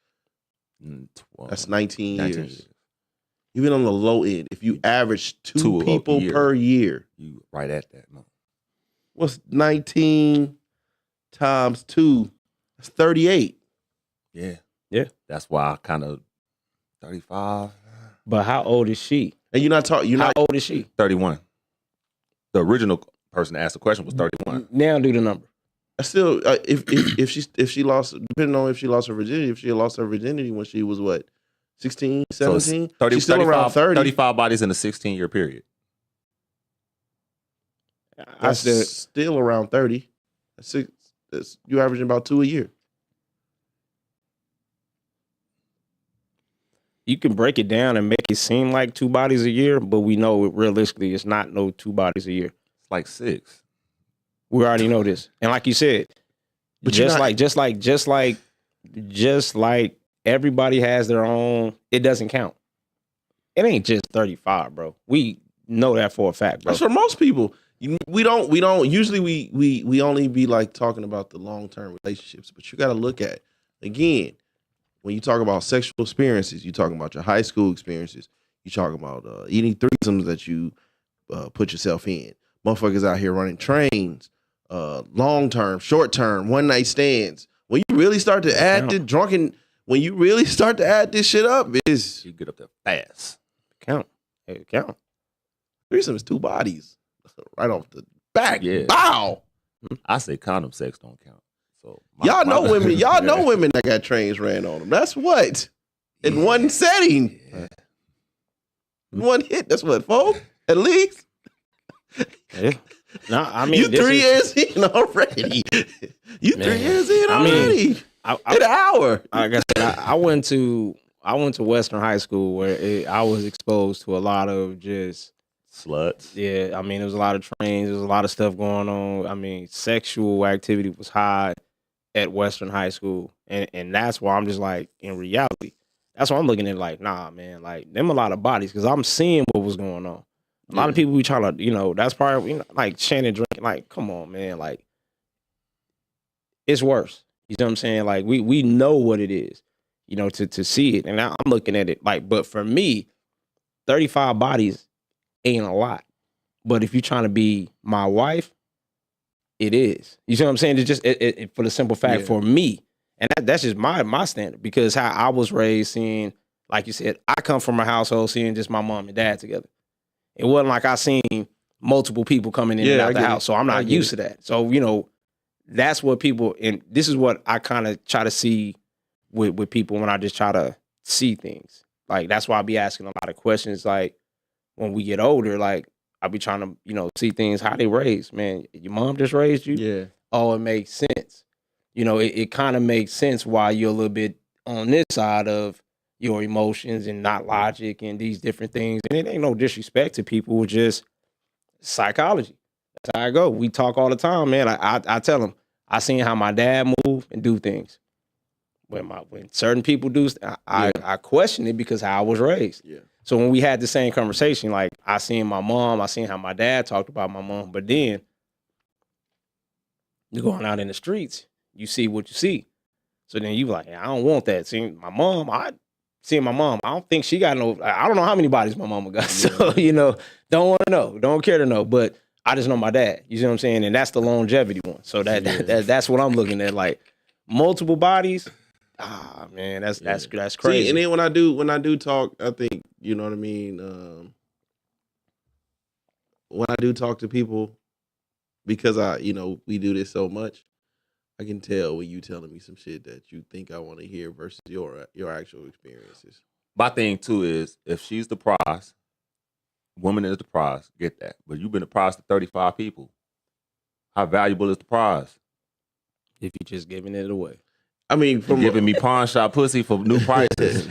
12. That's 19 years. Even on the low end, if you average two people per year, you right at that. No. What's 19 times 2? That's 38. Yeah. Yeah. That's why I kind of 35. But how old is she? And you're not talking. How old is she? 31. The original person that asked the question was 31. Now do the number. Still, if she lost, depending on if she lost her virginity, if she had lost her virginity when she was what, 16, 17? So 30, she's still 35, around 30. 35 bodies in a 16-year period. That's still around 30. You averaging about 2 a year. You can break it down and make it seem like 2 bodies a year, but we know realistically it's not no 2 bodies a year. It's like 6. We already know this. And like you said, but just like everybody has their own, it doesn't count. It ain't just 35, bro. We know that for a fact, bro. That's for most people. We don't usually we only be like talking about the long-term relationships, but you got to look at, again, when you talk about sexual experiences, you're talking about your high school experiences. You're talking about eating threesomes that you put yourself in. Motherfuckers out here running trains, long-term, short-term, one-night stands. When you really start to add the when you really start to add this shit up, is you get up there fast. Count. Hey, count. Threesome is 2 bodies. Right off the back. Yeah. Bow. I say condom sex don't count. So y'all know women that got trains ran on them. That's what? In one setting. Yeah. One hit. That's what, 4? At least. Yeah. No, I mean, you 3 years in already. You 3 years in already. An hour. Like I said, I went to Western High School where I was exposed to a lot of just sluts. Yeah, I mean, there was a lot of trains. There was a lot of stuff going on. I mean, sexual activity was high at Western High School, and that's why I'm just like, in reality, that's why I'm looking at it like, nah, man, like them a lot of bodies because I'm seeing what was going on. A lot of people be trying to, that's probably like Shannon drinking. Like, come on, man, like it's worse. You know what I'm saying? Like we know what it is, to see it, and I'm looking at it like, but for me, 35 bodies ain't a lot. But if you're trying to be my wife, it is. You see what I'm saying? It's just for the simple fact for me. And that's just my standard because how I was raised seeing, like you said, I come from a household seeing just my mom and dad together. It wasn't like I seen multiple people coming in and out the house. So I'm not used to that. So, that's what people, and this is what I kind of try to see with people when I just try to see things. Like, that's why I be asking a lot of questions. Like, when we get older, like, I'll be trying to, see things, how they raised. Man, your mom just raised you? Yeah. Oh, it makes sense. It kind of makes sense why you're a little bit on this side of your emotions and not logic and these different things. And it ain't no disrespect to people, it's just psychology. That's how I go. We talk all the time, man. I tell him, I seen how my dad move and do things. When certain people do, I question it because how I was raised. Yeah. So when we had the same conversation, like I seen my mom, I seen how my dad talked about my mom, but then you're going out in the streets, you see what you see. So then you like, I don't want that. Seeing my mom, I don't think she got no, I don't know how many bodies my mama got. So, don't want to know, don't care to know, but I just know my dad. You see what I'm saying? And that's the longevity one. So that's what I'm looking at. Like multiple bodies. Man, that's crazy. See, and then when I do talk, I think, you know what I mean? When I do talk to people, because we do this so much, I can tell when you telling me some shit that you think I want to hear versus your actual experiences. My thing too is if she's the prize, woman is the prize, get that. But you've been the prize to 35 people. How valuable is the prize? If you're just giving it away. I mean, from giving me pawn shop pussy for new prices.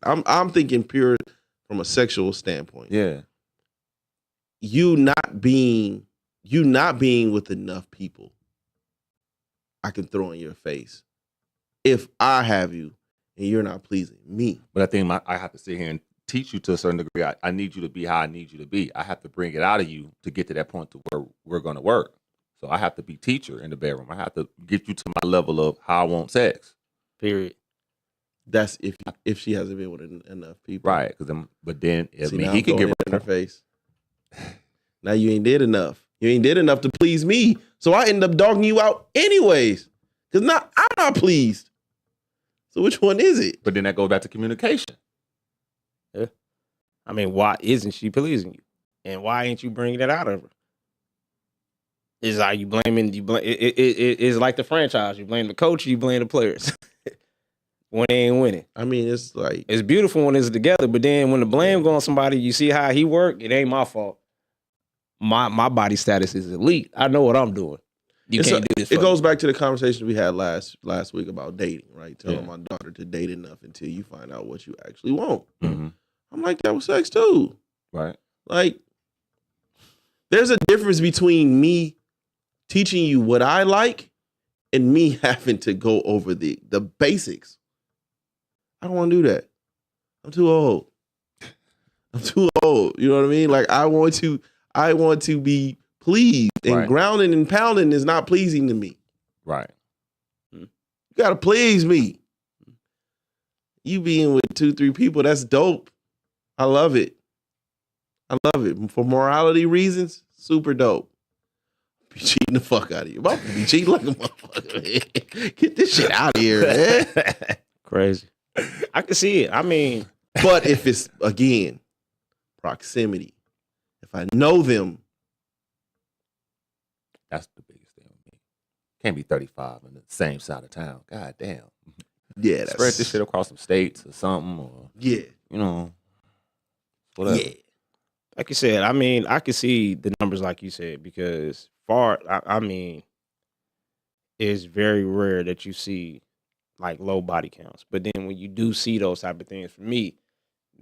I'm thinking pure from a sexual standpoint. Yeah. You not being with enough people, I can throw in your face if I have you and you're not pleasing me. But I think I have to sit here and teach you to a certain degree. I need you to be how I need you to be. I have to bring it out of you to get to that point to where we're going to work. So I have to be teacher in the bedroom. I have to get you to my level of how I want sex. Period. That's if she hasn't been with enough people, right? But then he can get in her face. Now you ain't did enough. You ain't did enough to please me, so I end up dogging you out anyways. Because now I'm not pleased. So which one is it? But then that goes back to communication. Yeah. I mean, why isn't she pleasing you, and why ain't you bringing it out of her? Is like you blaming it's like the franchise. You blame the coach, you blame the players. When they ain't winning. I mean, it's like it's beautiful when it's together, but then when the blame goes on somebody, you see how he work, it ain't my fault. My body status is elite. I know what I'm doing. You can't do this. It goes back to the conversation we had last week about dating, right? Telling my daughter to date enough until you find out what you actually want. Mm-hmm. I'm like that with sex too. Right. Like, there's a difference between me teaching you what I like and me having to go over the basics. I don't want to do that. I'm too old. You know what I mean? Like I want to be pleased, and grounding and pounding is not pleasing to me. Right. You gotta please me. You being with 2-3 people, that's dope. I love it. For morality reasons, super dope. Be cheating the fuck out of you. I'm be cheating like a motherfucker, man. Get this shit out of here, man. Crazy. I can see it. I mean, but if it's again proximity, if I know them, that's the biggest thing with me. Can't be 35 in the same side of town. God damn. Yeah, spread this shit across some states or something, or whatever. Yeah. Like you said, I mean, I can see the numbers like you said, because I mean, it's very rare that you see like low body counts. But then when you do see those type of things, for me,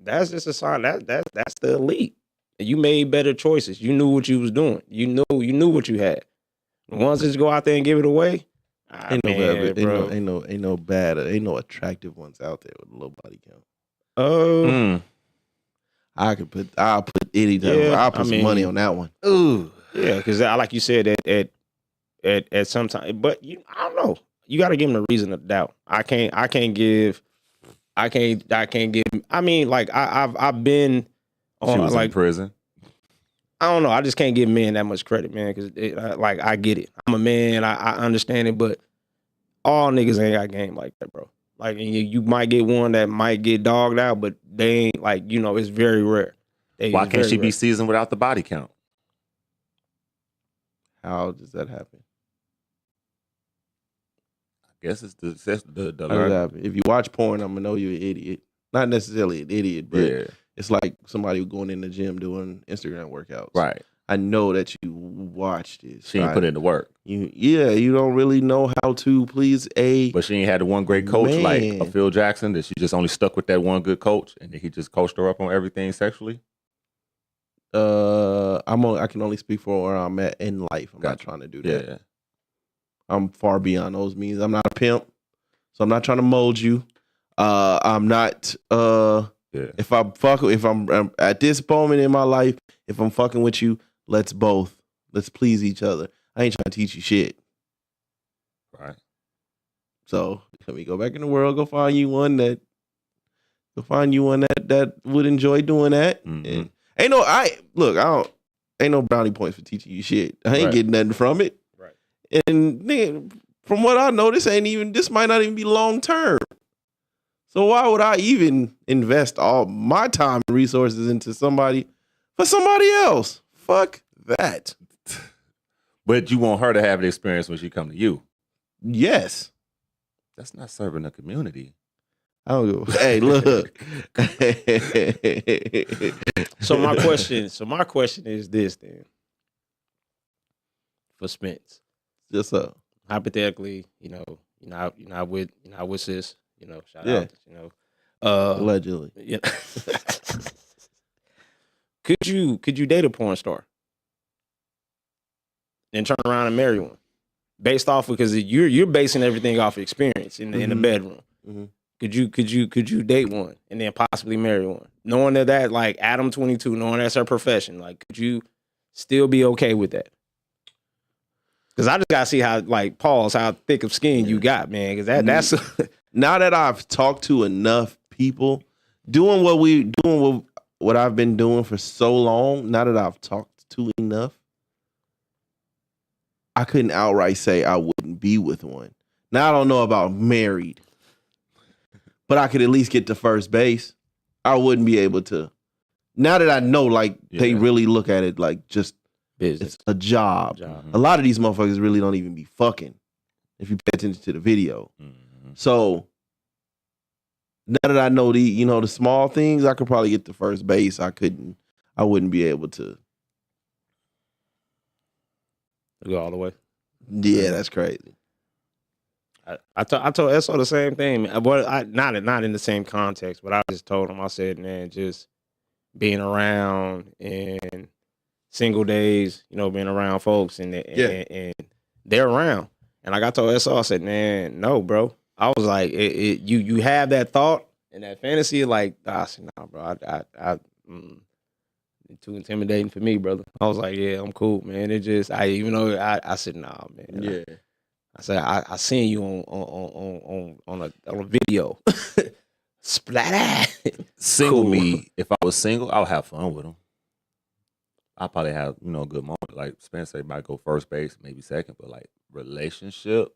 that's just a sign that's the elite. And you made better choices. You knew what you was doing. You knew what you had. The ones that just go out there and give it away, ain't no attractive ones out there with a low body count. I'll put any time. I'll put some money on that one. Ooh, yeah, because like you said, at some time, but I don't know. You got to give them a reason to doubt. I can't give. I mean, like I've been on, she was like in prison. I don't know. I just can't give men that much credit, man. Because like I get it. I'm a man. I understand it, but all niggas ain't got game like that, bro. Like you might get one that might get dogged out, but they ain't like it's very rare. Why can't she be seasoned without the body count? How does that happen? I guess it's the How does that happen? If you watch porn, I'm gonna know you're an idiot. Not necessarily an idiot, but it's like somebody going in the gym doing Instagram workouts. Right. I know that you watched this. She ain't put in the work. You don't really know how to please But she ain't had the one great coach like a Phil Jackson, that she just only stuck with that one good coach, and then he just coached her up on everything sexually. I can only speak for where I'm at in life. I'm not trying to do that. Yeah. I'm far beyond those means. I'm not a pimp, so I'm not trying to mold you. I'm not. If I'm at this moment in my life, if I'm fucking with you, let's please each other. I ain't trying to teach you shit. Right. So let me go back in the world, go find you one that would enjoy doing that. Mm-hmm. And ain't no brownie points for teaching you shit. I ain't getting nothing from it. Right. And nigga, from what I know, this might not even be long term. So why would I even invest all my time and resources into somebody else? Fuck that. But you want her to have the experience when she come to you. Yes. That's not serving the community. I don't go. Hey, look. So my question is this then. For Spence. Just so. Hypothetically, you're not with sis, shout Yeah. out, Allegedly. Yeah. Could you date a porn star? And turn around and marry one? Based off because you're basing everything off experience in the bedroom. Mm-hmm. Could you date one and then possibly marry one? Knowing that like Adam 22, knowing that's her profession, like could you still be okay with that? Because I just gotta see how how thick of skin you got, man. Because that's now that I've talked to enough people, doing what I've been doing for so long. Now that I've talked to enough, I couldn't outright say I wouldn't be with one. Now I don't know about married, but I could at least get to first base. I wouldn't be able to. Now that I know, they really look at it like just business. It's a job. A lot of these motherfuckers really don't even be fucking if you pay attention to the video. Mm-hmm. So now that I know the small things, I could probably get to first base. I wouldn't be able to go all the way. Yeah, that's crazy. I told SO the same thing. But not in the same context, but I just told him, I said, man, just being around and single days, being around folks and they're around. And like I told SO, I said, man, no, bro. I was like, you have that thought and that fantasy, I said, nah, bro, I too intimidating for me, brother. I was like, yeah, I'm cool, man. It just, I said, nah, man. Yeah. I said, I seen you on a video. Splatter. Single me, if I was single, I would have fun with him. I probably have, a good moment. Like Spencer might go first base, maybe second, but relationship,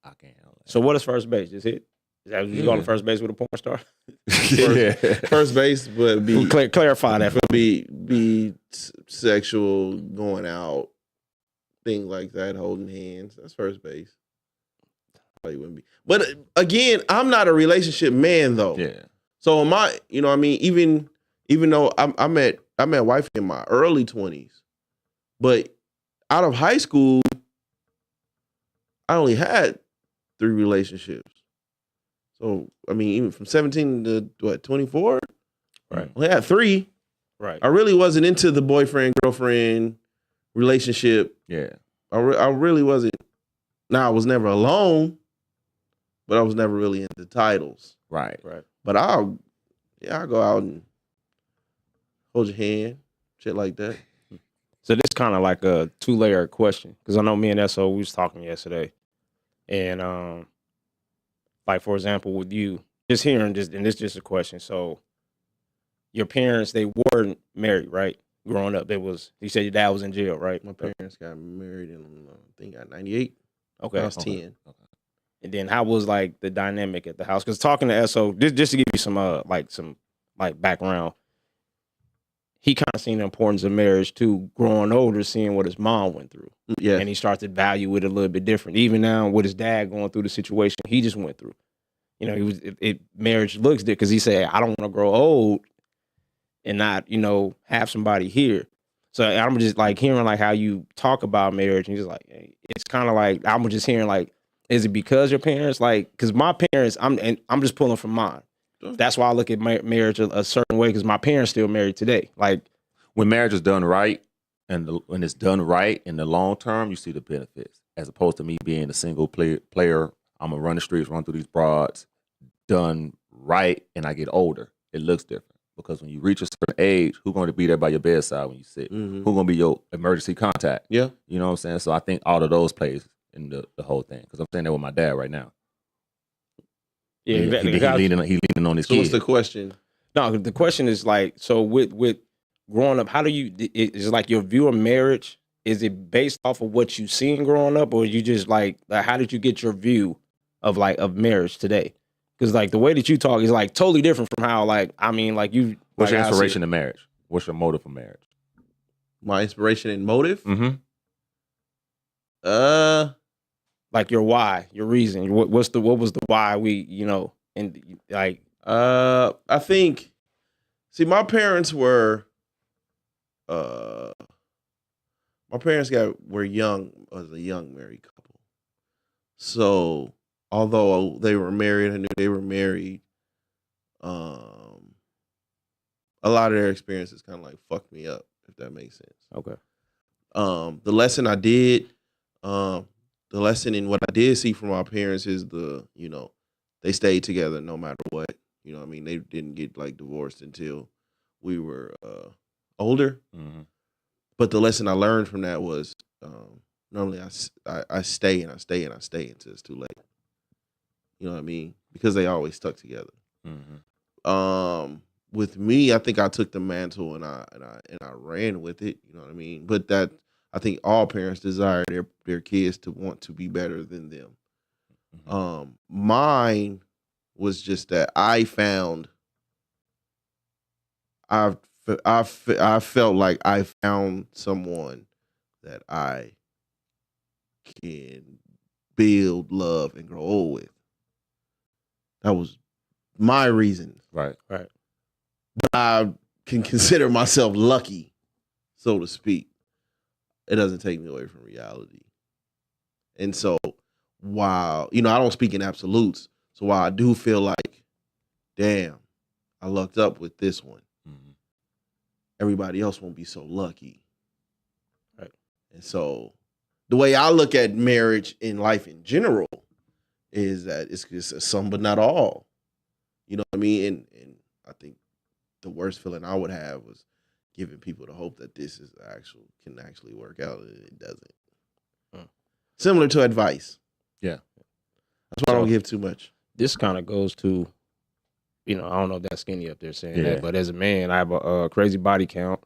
I can't handle that. So what is first base? Just hit? Is that you go on first base with a porn star? First base would be clarify that. Be sexual, going out, things like that, holding hands. That's first base. Probably wouldn't be. But again, I'm not a relationship man though. Yeah. So am I? Even though I met wife in my early 20s, but out of high school, I only had 3 relationships. So, even from 17 to 24? Right. I only had 3. Right. I really wasn't into the boyfriend-girlfriend relationship. Yeah. I really wasn't. Now, I was never alone, but I was never really into titles. Right. But I'll go out and hold your hand, shit like that. So this kind of like a 2-layer question, because I know me and SO, we was talking yesterday. And for example, with you, just hearing this, and this is just a question. So your parents, they weren't married, right? Growing up, you said your dad was in jail, right? My parents got married in, I think, 98. Okay. I was 10. Okay. And then how was the dynamic at the house? Because talking to SO, just to give you some background, he kind of seen the importance of marriage too, growing older, seeing what his mom went through. Yeah. And he started to value it a little bit different. Even now with his dad going through the situation he just went through. Marriage looks different because he said, I don't want to grow old and not, have somebody here. So I'm just hearing how you talk about marriage and just it's kind of I'm just hearing is it because your parents because my parents, I'm just pulling from mine. That's why I look at marriage a certain way because my parents still married today. when marriage is done right, and when it's done right in the long term, you see the benefits. As opposed to me being a single player, I'm gonna run the streets, run through these broads, done right, and I get older. It looks different because when you reach a certain age, who's going to be there by your bedside when you sick? Mm-hmm. Who's going to be your emergency contact? Yeah, you know what I'm saying. So I think all of those plays in the whole thing because I'm saying that with my dad right now. Yeah, exactly. He leaning on his so kid. what's the question? No, the question is like, so with growing up, how do you? Is like your view of marriage? Is it based off of what you seen growing up, or you just like how did you get your view of marriage today? Because like the way that you talk is like totally different from how like you. What's like, your inspiration in marriage? What's your motive for marriage? My inspiration and motive? Mm-hmm. Like your why, your reason. What was the why and like I think. See, my parents were were young as a young married couple. So although they were married, I knew they were married. A lot of their experiences kind of like fucked me up, if that makes sense. okay. The lesson in what I did see from my parents is they stayed together no matter what. You know what I mean? They didn't get like divorced until we were older. Mm-hmm. But the lesson I learned from that was normally I stay and I stay and I stay until it's too late. You know what I mean? Because they always stuck together. Mm-hmm. With me, I think I took the mantle and I ran with it. You know what I mean? But that I think all parents desire their kids to want to be better than them. Mm-hmm. Mine was just that I felt like I found someone that I can build, love, and grow old with. That was my reason. Right. But I can consider myself lucky, so to speak. It doesn't take me away from reality. And so while, I don't speak in absolutes, so while I do feel like, damn, I lucked up with this one, mm-hmm. everybody else won't be so lucky. Right. And so the way I look at marriage in life in general is that it's some but not all. You know what I mean? And I think the worst feeling I would have was giving people the hope that this is can actually work out, and it doesn't. Similar to advice. Yeah. That's why I don't give too much. This kind of goes to, I don't know if that's skinny up there saying that, but as a man, I have a crazy body count,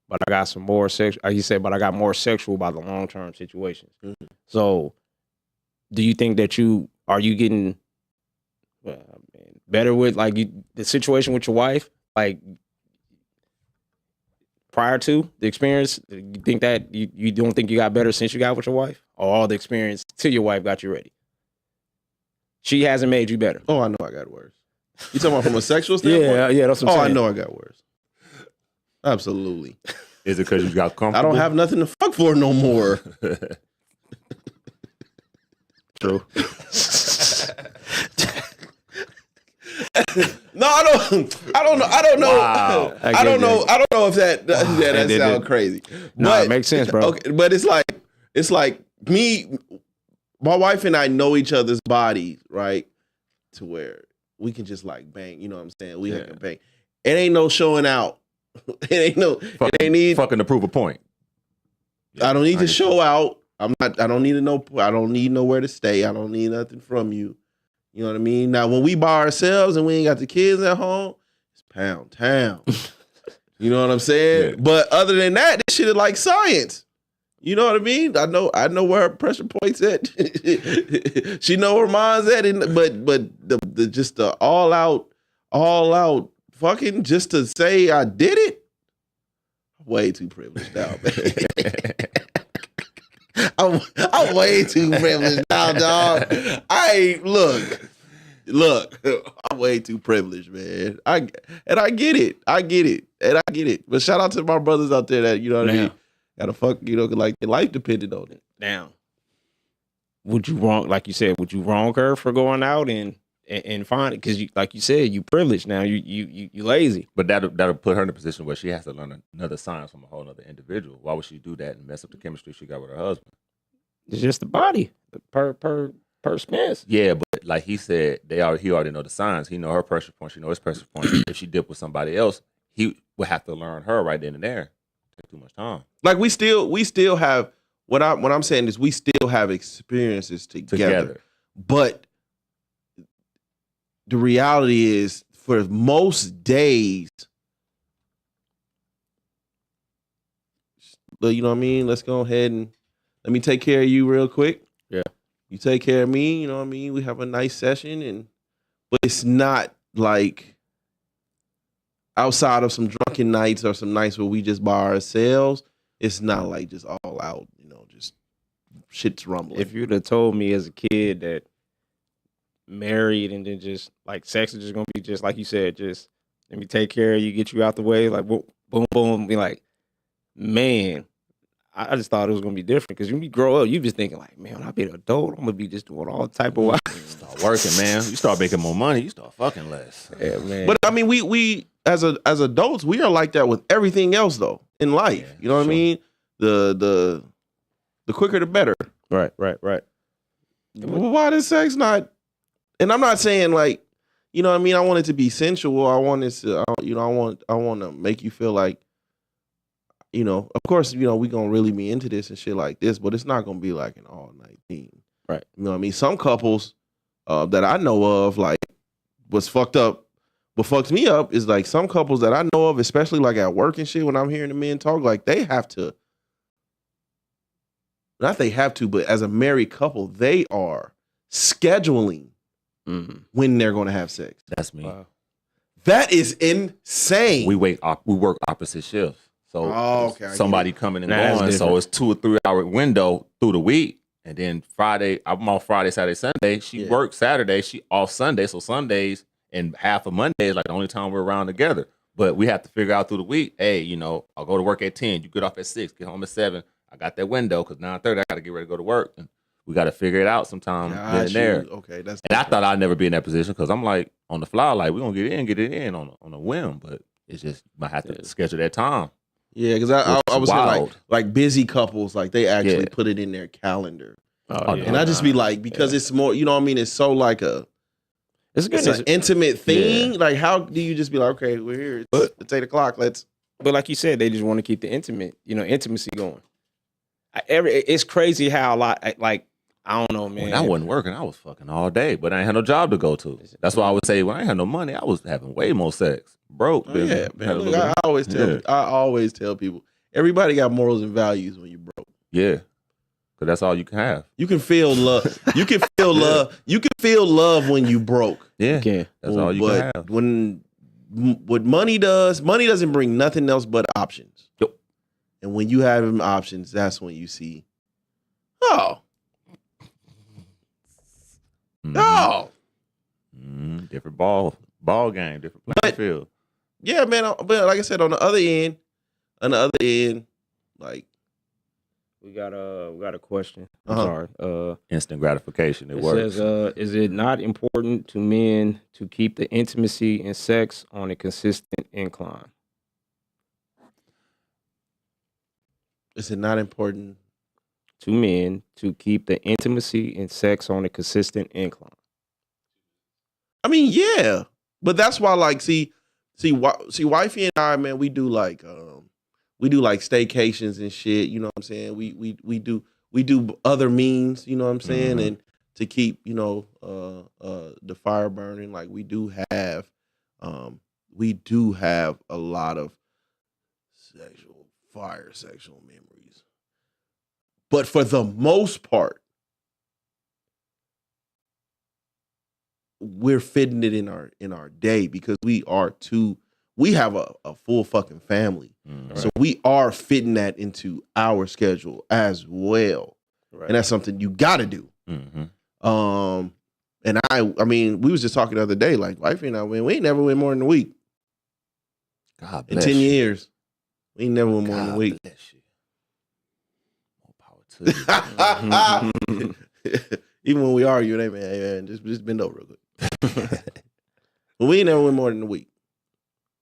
but I got some more sexual. He said, but I got more sexual about the long term situations. Mm-hmm. So, do you think that are you getting better with the situation with your wife, like prior to the experience? You think that you don't think you got better since you got with your wife, or all the experience till your wife got you ready? She hasn't made you better. Oh, I know I got worse. You talking about from a sexual standpoint? Yeah, that's what I'm saying. I know I got worse. Absolutely. Is it because you got comfortable? I don't have nothing to fuck for no more. True. No, I don't know. Wow. I don't know if that sounds crazy. No, it makes sense, bro. Okay, but it's like me, my wife and I know each other's bodies, right? To where we can just like bang, you know what I'm saying? We can bang. It ain't no showing out. It ain't fucking to prove a point. I don't need to show out. I don't need to know. I don't need nowhere to stay. I don't need nothing from you. You know what I mean? Now, when we by ourselves and we ain't got the kids at home, it's pound town. You know what I'm saying? Yeah. But other than that, this shit is like science. You know what I mean? I know where her pressure point's at. She know where mine's at. But the just the all out fucking just to say I did it. Way too privileged now, man. I'm way too privileged now, dog. Look, I'm way too privileged, man. I get it. But shout out to my brothers out there that, you know what I mean, gotta fuck, like their life depended on it. Now, would you wrong, like you said, would you wrong her for going out and and find it because you, like you said, you privileged now. You lazy. But that'll put her in a position where she has to learn another science from a whole other individual. Why would she do that and mess up the chemistry she got with her husband? It's just the body per Spence. Yeah, but like he said, he already know the science. He know her pressure point. She know his pressure point. If she dip with somebody else, he would have to learn her right then and there. Take too much time. Like we still have what I'm saying is we still have experiences together. But the reality is, for most days, you know what I mean? Let's go ahead and let me take care of you real quick. Yeah. You take care of me, you know what I mean? We have a nice session, but it's not like outside of some drunken nights or some nights where we just by ourselves. It's not like just all out, just shit's rumbling. If you'd have told me as a kid that married and then just like sex is just gonna be just like you said, just let me take care of you, get you out the way, like boom, boom, be like, man, I just thought it was gonna be different because when you grow up, you just thinking like, man, when I be an adult, I'm gonna be just doing all type of start working, man. You start making more money, you start fucking less. Yeah, man. But I mean, we as adults, we are like that with everything else though in life. Yeah, you know what I mean? The quicker the better. Right. Well, why does sex not? And I'm not saying like, you know what I mean? I want it to be sensual. I want it to, I want to make you feel like, of course, we gonna really be into this and shit like this, but it's not gonna be like an all night thing. Right. You know what I mean? Some couples that I know of, like, what's fucked up, what fucks me up is like some couples that I know of, especially like at work and shit, when I'm hearing the men talk, like they have to, not they have to, but as a married couple, they are scheduling when they're going to have sex. That's me. Wow. That is insane. We work opposite shifts. So somebody coming and going. So it's 2 or 3 hour window through the week. And then Friday, I'm off Friday, Saturday, Sunday. She works Saturday. She off Sunday. So Sundays and half of Monday is like the only time we're around together. But we have to figure out through the week, hey, I'll go to work at 10. You get off at 6, get home at 7. I got that window because 9:30 I got to get ready to go to work. And we got to figure it out sometime then and there. Okay, that's. And I thought I'd never be in that position because I'm like on the fly, like we're gonna get it in on a whim, but it's just you might have to schedule that time. Yeah, because I was saying like busy couples, like they actually put it in their calendar. And I just be like, because it's more, you know what I mean? It's so like it's an intimate thing. Yeah. Like, how do you just be like, okay, we're here. It's 8 o'clock. Let's. But like you said, they just want to keep the intimacy going. It's crazy how a lot like. I don't know, man. When I wasn't working, I was fucking all day, but I ain't had no job to go to. That's why I would say when I ain't had no money, I was having way more sex. Broke. Yeah, man. Look, I always tell people, everybody got morals and values when you broke. Yeah. Because that's all you can have. You can feel love. You can feel love. You can feel love when you broke. Yeah. That's all you can have. What money doesn't bring nothing else but options. Yep. And when you have them options, that's when you see, different ball game, different playing field. Yeah, man. But like I said, on the other end, like we got a question. I'm sorry. Instant gratification. It works. Says, is it not important to men to keep the intimacy and sex on a consistent incline? Is it not important to men to keep the intimacy and sex on a consistent incline? I mean, yeah, but that's why, like, see, wifey and I, man, we do like staycations and shit. You know what I'm saying? We do other means. You know what I'm saying? And to keep the fire burning, like we do have a lot of sexual memories, but for the most part, we're fitting it in our day because we have a full fucking family. Right. So we are fitting that into our schedule as well. Right. And that's something you gotta do. Mm-hmm. And I mean, we was just talking the other day, like wifey and I, we ain't never went more than a week. God bless in 10 you. Years. We ain't never went more than a week. More power to you. Even when we argue, hey man, just bend over real quick. But we ain't never went more than a week.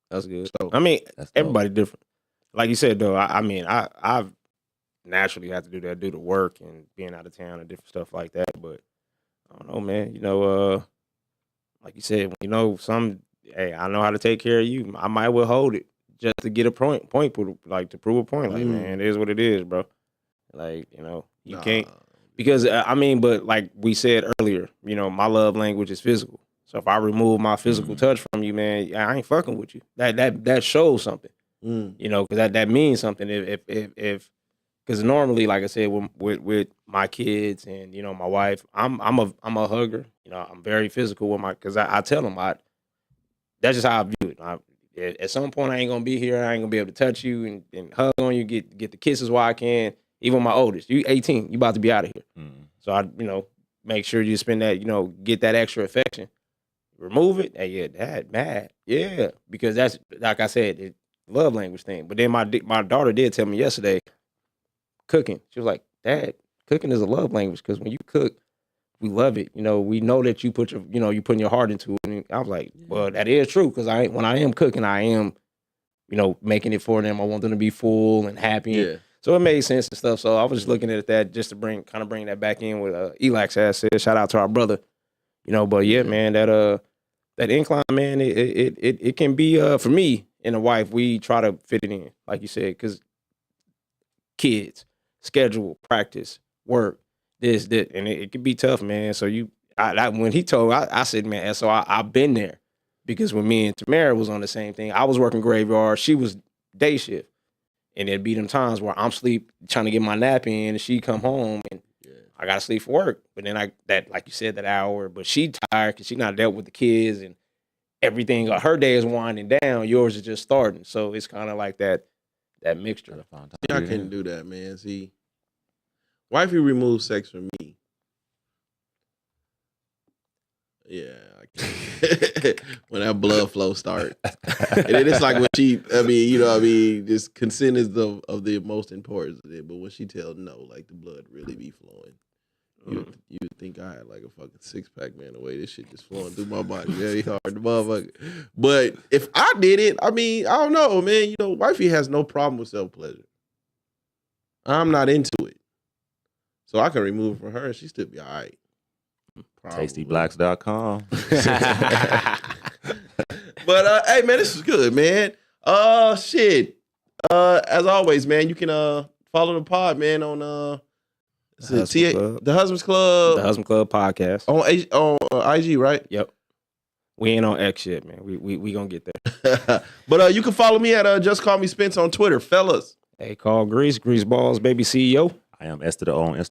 That's good. So, I mean, everybody different. Like you said, though, I've naturally had to do that due to work and being out of town and different stuff like that. But I don't know, man. Like you said, hey, I know how to take care of you. I might withhold it just to get a point, like to prove a point. Like, man, it is what it is, bro. Like, you can't. Because, but like we said earlier, my love language is physical. So if I remove my physical touch from you, man, I ain't fucking with you. That shows something, because that means something. If because normally, like I said, with my kids and my wife, I'm a hugger. I'm very physical with because I tell them that's just how I view it. At some point, I ain't gonna be here. I ain't gonna be able to touch you and hug on you, get the kisses while I can. Even my oldest, you 18, you about to be out of here. So I, make sure you spend that, get that extra affection. Remove it. Hey, yeah, Dad, mad. Yeah, because that's, like I said, it's love language thing. But then my daughter did tell me yesterday, cooking. She was like, Dad, cooking is a love language because when you cook, we love it. We know that you put you putting your heart into it. And I was like, well, that is true because when I am cooking, I am, making it for them. I want them to be full and happy. Yeah. So it made sense and stuff. So I was just looking at that just to bring that back in with Elax has said. Shout out to our brother. But yeah, man, that incline, man, it can be for me and the wife, we try to fit it in, like you said, because kids, schedule, practice, work, this, and it can be tough, man. So when he told, I said, man, so I've been there because when me and Tamara was on the same thing, I was working graveyard, she was day shift. And there'd be them times where I'm sleep trying to get my nap in, and she come home and I gotta sleep for work. But then like you said, that hour. But she tired because she not dealt with the kids and everything. Her day is winding down. Yours is just starting. So it's kind of like that mixture. I couldn't do that, man. See, wifey removed sex from me. Yeah, I can't. When that blood flow starts. And then it's like when just consent is of the most importance of it. But when she tells no, like the blood really be flowing. You would think I had like a fucking 6-pack, man, the way this shit just flowing through my body very hard, the motherfucker. But if I did it, I don't know, man. Wifey has no problem with self-pleasure. I'm not into it. So I can remove it from her and she still be all right. TastyBlacks.com. But hey, man, this is good, man. Shit. As always, man, you can follow the pod, man, on The Husband's Club. The Husband Club podcast On IG, right? Yep. We ain't on X yet, man. We gonna get there. But you can follow me at Just Call Me Spence on Twitter, fellas. Hey, call Grease Balls, baby CEO. I am Esther on Instagram.